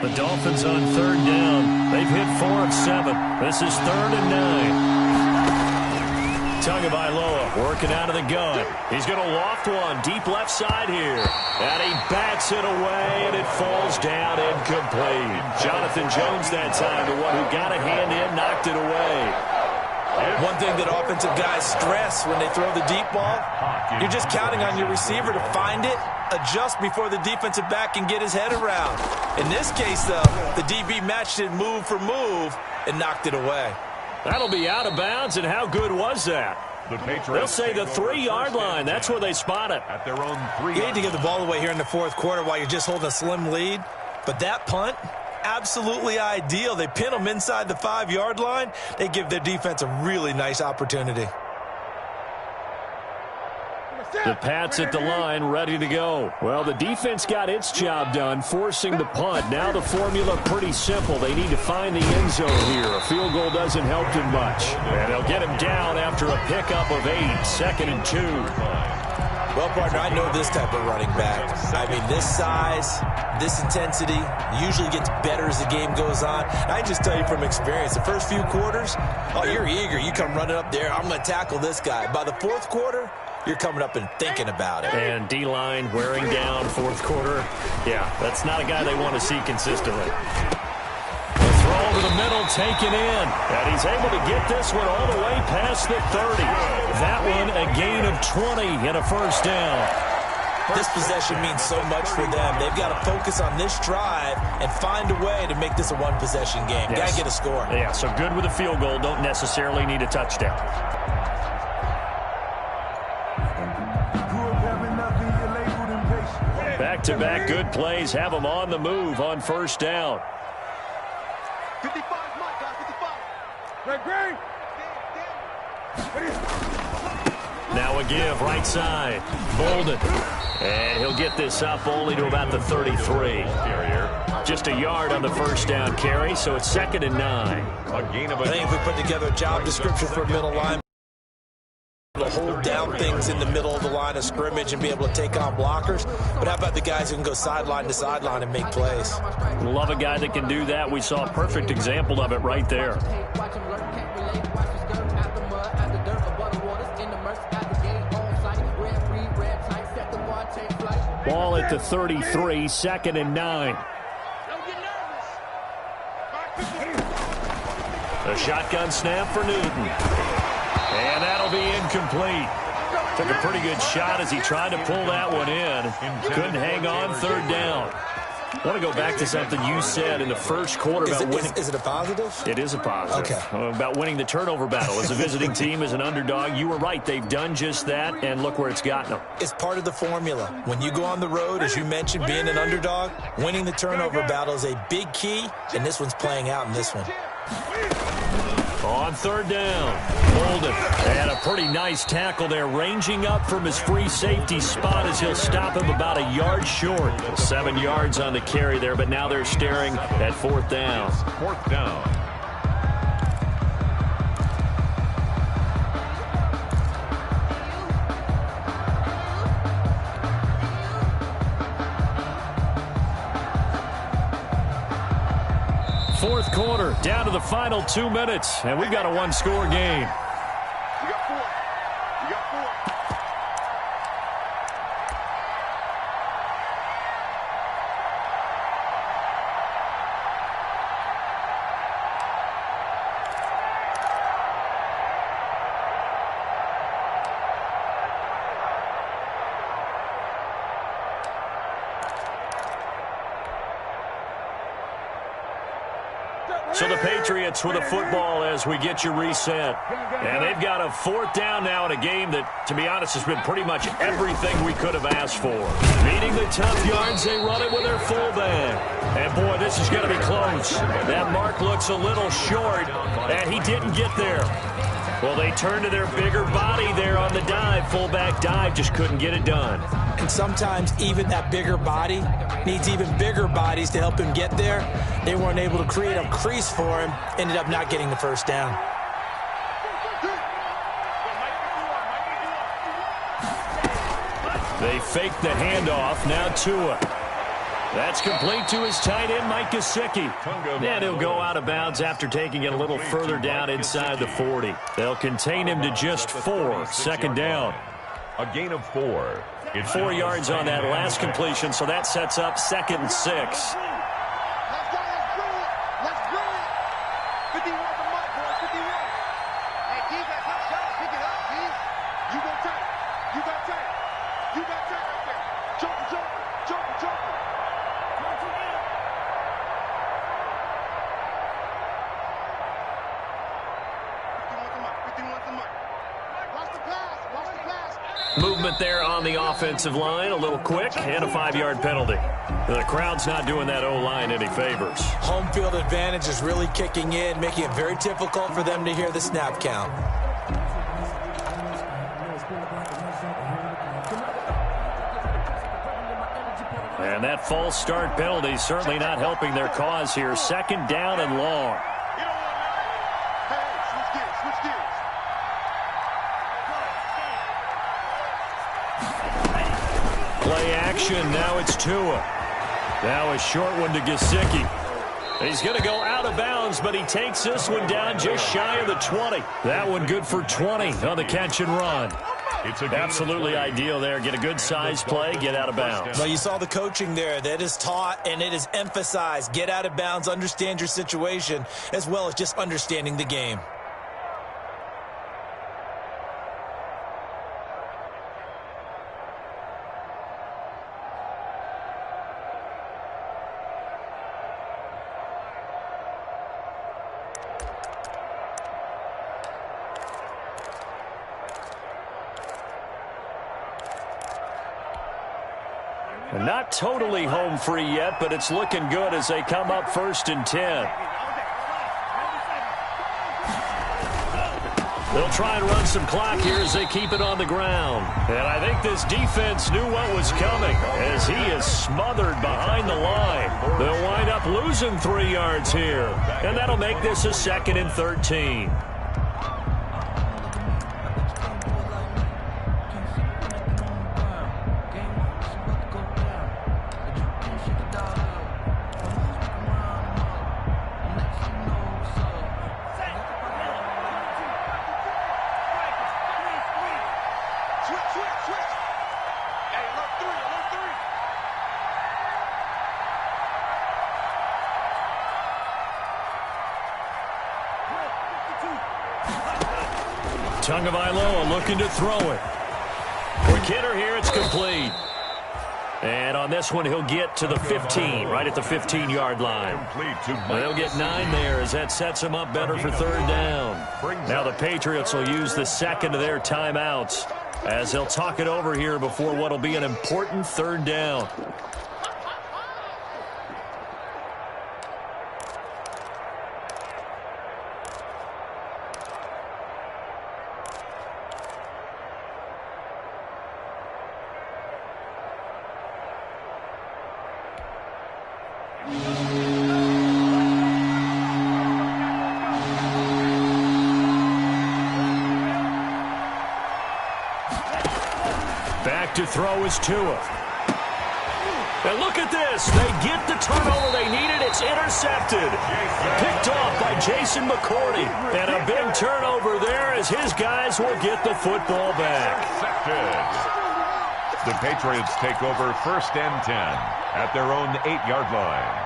The Dolphins on 3rd down. They've hit 4 of 7. This is 3rd and 9. Tagovailoa working out of the gun. He's going to loft one deep left side here. And he bats it away, and it falls down incomplete. Jonathan Jones that time, the one who got a hand in, knocked it away. One thing that offensive guys stress when they throw the deep ball, you're just counting on your receiver to find it, adjust before the defensive back can get his head around. In this case, though, the DB matched it move for move and knocked it away. That'll be out of bounds, and how good was that? They'll say the 3-yard line. That's where they spot it. At their own 3. You hate to give the ball away here in the fourth quarter while you're just holding a slim lead, but that punt, absolutely ideal. They pin them inside the 5-yard line. They give their defense a really nice opportunity. The Pats at the line, ready to go. Well, the defense got its job done, forcing the punt. Now the formula pretty simple. They need to find the end zone here. A field goal doesn't help them much. And they'll get him down after a pickup of 8, 2nd and 2. Well, partner, I know this type of running back. I mean, this size, this intensity usually gets better as the game goes on. I just tell you from experience, the first few quarters, oh, you're eager. You come running up there, I'm going to tackle this guy. By the fourth quarter, you're coming up and thinking about it. And D-line wearing down fourth quarter. Yeah, that's not a guy they want to see consistently. The throw over the middle, taken in. And he's able to get this one all the way past the 30. That one a gain of 20 and a first down. This possession means so much for them. They've got to focus on this drive and find a way to make this a one-possession game. Yes. Got to get a score. Yeah, so good with a field goal. Don't necessarily need a touchdown. Back-to-back good plays have them on the move on first down. 55, Mike, guys, 55. Now a give, right side. Bolden. And he'll get this up only to about the 33. Just a yard on the first down carry, so it's 2nd and 9. I think if we put together a job description for a middle line, to hold down things in the middle of the line of scrimmage and be able to take on blockers. But how about the guys who can go sideline to sideline and make plays? Love a guy that can do that. We saw a perfect example of it right there. Ball at the 33, 2nd and 9. A shotgun snap for Newton. And that'll be incomplete. Took a pretty good shot as he tried to pull that one in. Couldn't hang on, 3rd down. I want to go back to something you said in the first quarter about winning. Is it a positive? It is a positive. Okay. About winning the turnover battle. As a visiting team, as an underdog, you were right. They've done just that, and look where it's gotten them. It's part of the formula. When you go on the road, as you mentioned, being an underdog, winning the turnover battle is a big key, and this one's playing out in this one. On 3rd down, Bolden. And a pretty nice tackle there, ranging up from his free safety spot as he'll stop him about a yard short. 7 yards on the carry there, but now they're staring at 4th down. 4th down. Fourth quarter, down to the final 2 minutes, and we've got a 1-score game. We got 4. We got 4. So the Patriots with a football as we get you reset. And they've got a 4th down now in a game that, to be honest, has been pretty much everything we could have asked for. Meeting the tough yards, they run it with their fullback. And, boy, this is going to be close. That mark looks a little short, and he didn't get there. Well, they turn to their bigger body there on the dive. Fullback dive, just couldn't get it done. And sometimes even that bigger body needs even bigger bodies to help him get there. They weren't able to create a crease for him, ended up not getting the first down. They fake the handoff, now Tua. That's complete to his tight end, Mike Gesicki. And he'll go out of bounds after taking it a little further down inside the 40. They'll contain him to just 4, 2nd down. A gain of 4. It's 4 yards on that last completion, so that sets up 2nd and 6. Let's go, let's bring it. 51 the mark, boys, 51. Hey, D, that hot shot, pick it up, D. You go tight, you got tight, you got tight right there. Joker, joker, joker, joker. Movement there on the offensive line, a little quick, and a 5-yard penalty. The crowd's not doing that O-line any favors. Home field advantage is really kicking in, making it very difficult for them to hear the snap count. And that false start penalty certainly not helping their cause here. 2nd down and long. Play action, now it's Tua. Now a short one to Gesicki. He's going to go out of bounds, but he takes this one down just shy of the 20. That one good for 20 on the catch and run. It's absolutely ideal there. Get a good size play, get out of bounds. Well, you saw the coaching there. That is taught and it is emphasized. Get out of bounds, understand your situation, as well as just understanding the game. Not totally home free yet, but it's looking good as they come up 1st and 10. They'll try and run some clock here as they keep it on the ground. And I think this defense knew what was coming as he is smothered behind the line. They'll wind up losing 3 yards here. And that'll make this a 2nd and 13. Tagovailoa looking to throw it. For Kidder here, it's complete. And on this one, he'll get to the 15, right at the 15-yard line. They'll get 9 there as that sets him up better for 3rd down. Now the Patriots will use the 2nd of their timeouts as they'll talk it over here before what will be an important 3rd down. Back to throw is Tua. And look at this. They get the turnover they needed. It's intercepted. Picked off by Jason McCourty. And a big turnover there as his guys will get the football back. The Patriots take over 1st and 10 at their own 8-yard line.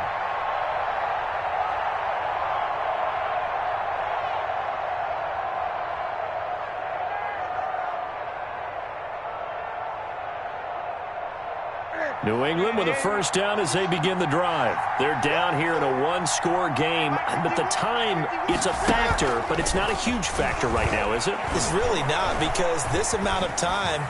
New England with a first down as they begin the drive. They're down here in a one-score game. But the time, it's a factor, but it's not a huge factor right now, is it? It's really not, because this amount of time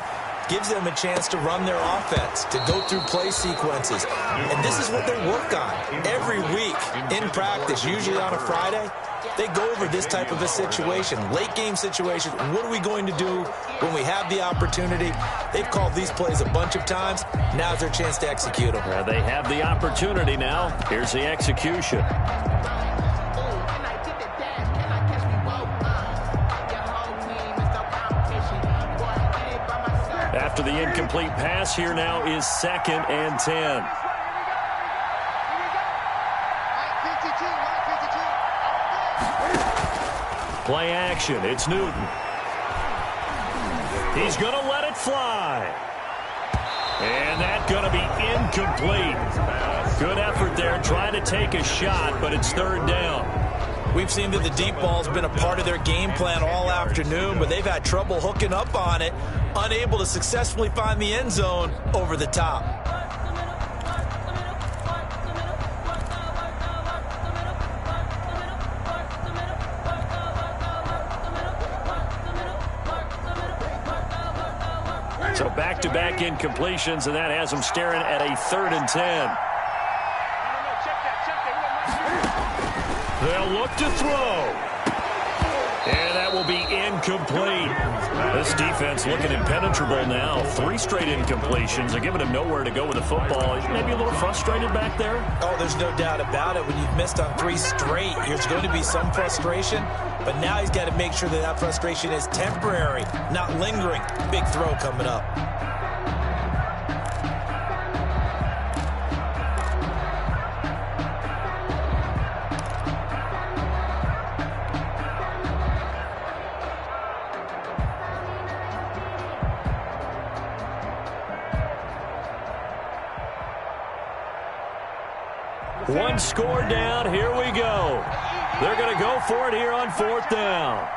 gives them a chance to run their offense, to go through play sequences. And this is what they work on every week in practice, usually on a Friday. They go over this type of a situation, late game situation. What are we going to do when we have the opportunity? They've called these plays a bunch of times. Now's their chance to execute them. They have the opportunity now. Here's the execution. After the incomplete pass, here now is 2nd and 10. Play action. It's Newton. He's going to let it fly. And that's going to be incomplete. Good effort there trying to take a shot, but it's 3rd down. We've seen that the deep ball's been a part of their game plan all afternoon, but they've had trouble hooking up on it, unable to successfully find the end zone over the top. So back-to-back incompletions, and that has them staring at a 3rd and 10. They'll look to throw. And that will be incomplete. This defense looking impenetrable now. 3 straight incompletions. They're giving him nowhere to go with the football. Maybe a little frustrated back there? Oh, there's no doubt about it. When you've missed on 3 straight, there's going to be some frustration. But now he's got to make sure that that frustration is temporary, not lingering. Big throw coming up. One score down. Here we go. They're going to go for it here on 4th down.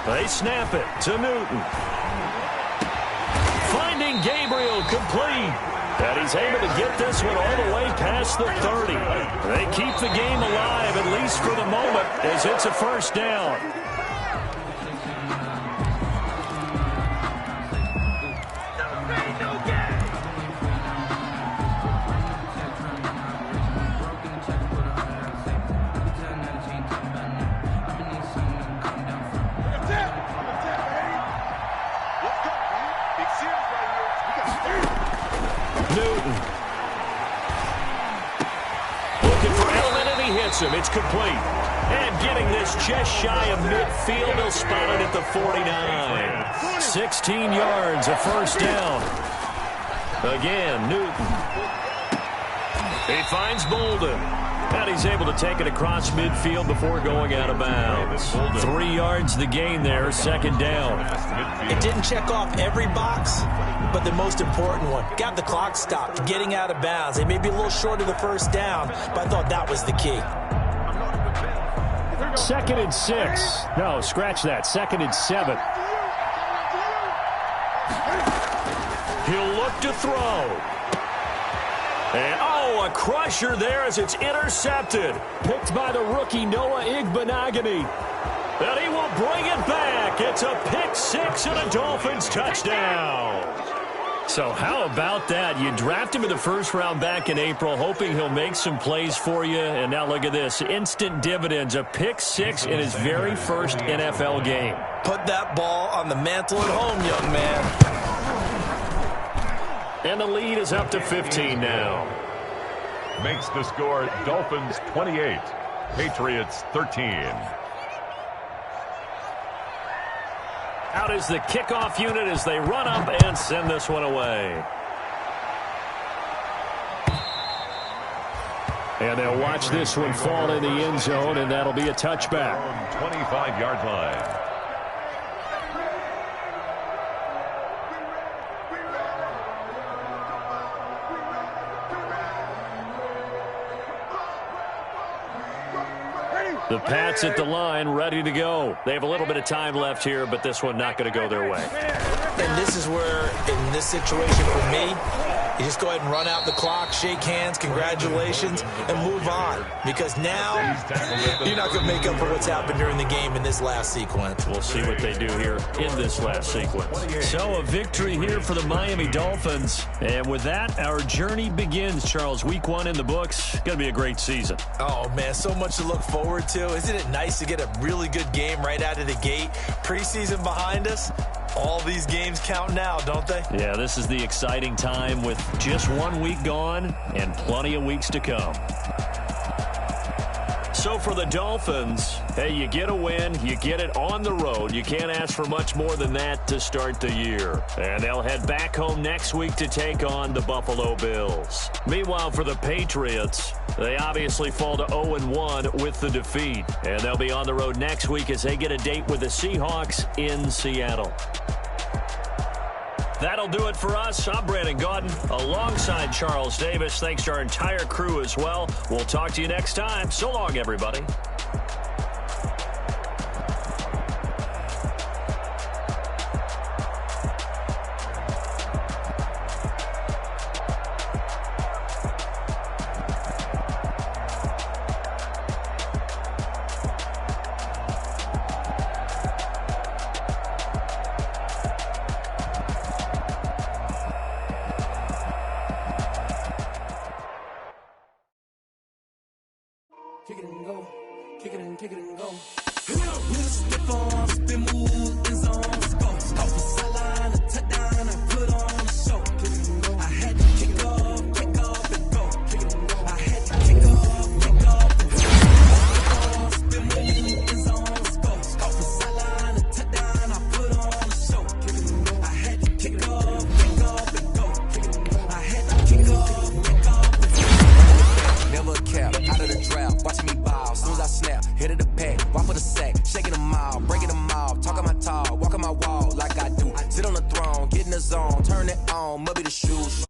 They snap it to Newton. Finding Gabriel complete. And he's able to get this one all the way past the 30. They keep the game alive, at least for the moment, as it's a first down. It's complete. And getting this just shy of midfield, he'll spot it at the 49. 16 yards, a first down. Again, Newton. He finds Bolden. And he's able to take it across midfield before going out of bounds. 3 yards the gain there, 2nd down. It didn't check off every box, but the most important one. Got the clock stopped, getting out of bounds. They may be a little short of the first down, but I thought that was the key. 2nd and 6. No, scratch that. 2nd and 7. He'll look to throw. And, a crusher there as it's intercepted. Picked by the rookie Noah Igbenogany. And he will bring it back. It's a pick 6 and a Dolphins touchdown. So how about that? You draft him in the first round back in April, hoping he'll make some plays for you. And now look at this. Instant dividends. A pick 6 in his very first NFL game. Put that ball on the mantle at home, young man. And the lead is up to 15 now. Makes the score Dolphins 28, Patriots 13. Out is the kickoff unit as they run up and send this one away. And they'll watch this one fall in the end zone, and that'll be a touchback. 25-yard line. The Pats at the line, ready to go. They have a little bit of time left here, but this one not going to go their way. And this is where, in this situation for me, you just go ahead and run out the clock, shake hands, congratulations, and move on. Because now, you're not going to make up for what's happened during the game in this last sequence. We'll see what they do here in this last sequence. So a victory here for the Miami Dolphins. And with that, our journey begins, Charles. Week 1 in the books. Going to be a great season. Oh, man, so much to look forward to. Isn't it nice to get a really good game right out of the gate? Preseason behind us. All these games count now, don't they? Yeah, this is the exciting time with just 1 week gone and plenty of weeks to come. So for the Dolphins, hey, you get a win, you get it on the road. You can't ask for much more than that to start the year. And they'll head back home next week to take on the Buffalo Bills. Meanwhile, for the Patriots, they obviously fall to 0-1 with the defeat. And they'll be on the road next week as they get a date with the Seahawks in Seattle. That'll do it for us. I'm Brandon Gaudin alongside Charles Davis. Thanks to our entire crew as well. We'll talk to you next time. So long, everybody. Kick it and go, kick it and go. Stiff arms, spin move, end zones, go. Off the sideline, a touchdown, I put on a show. Kick it and go. I had to kick off and go. Kick it and go. I had to kick off and go. Stiff arms, spin move, end zones, go. Off the sideline, a touchdown, I put on a show. Kick it and go. I had to kick off and go. Kick it and go. I had to kick off and go. Never a cap, out of the draft, watching me ball. Soon as I snap, hit of the pack, walk for the sack, shaking them out, breaking them out, talking my talk, walking my wall like I do. Sit on the throne, get in the zone, turn it on, mubby the shoes.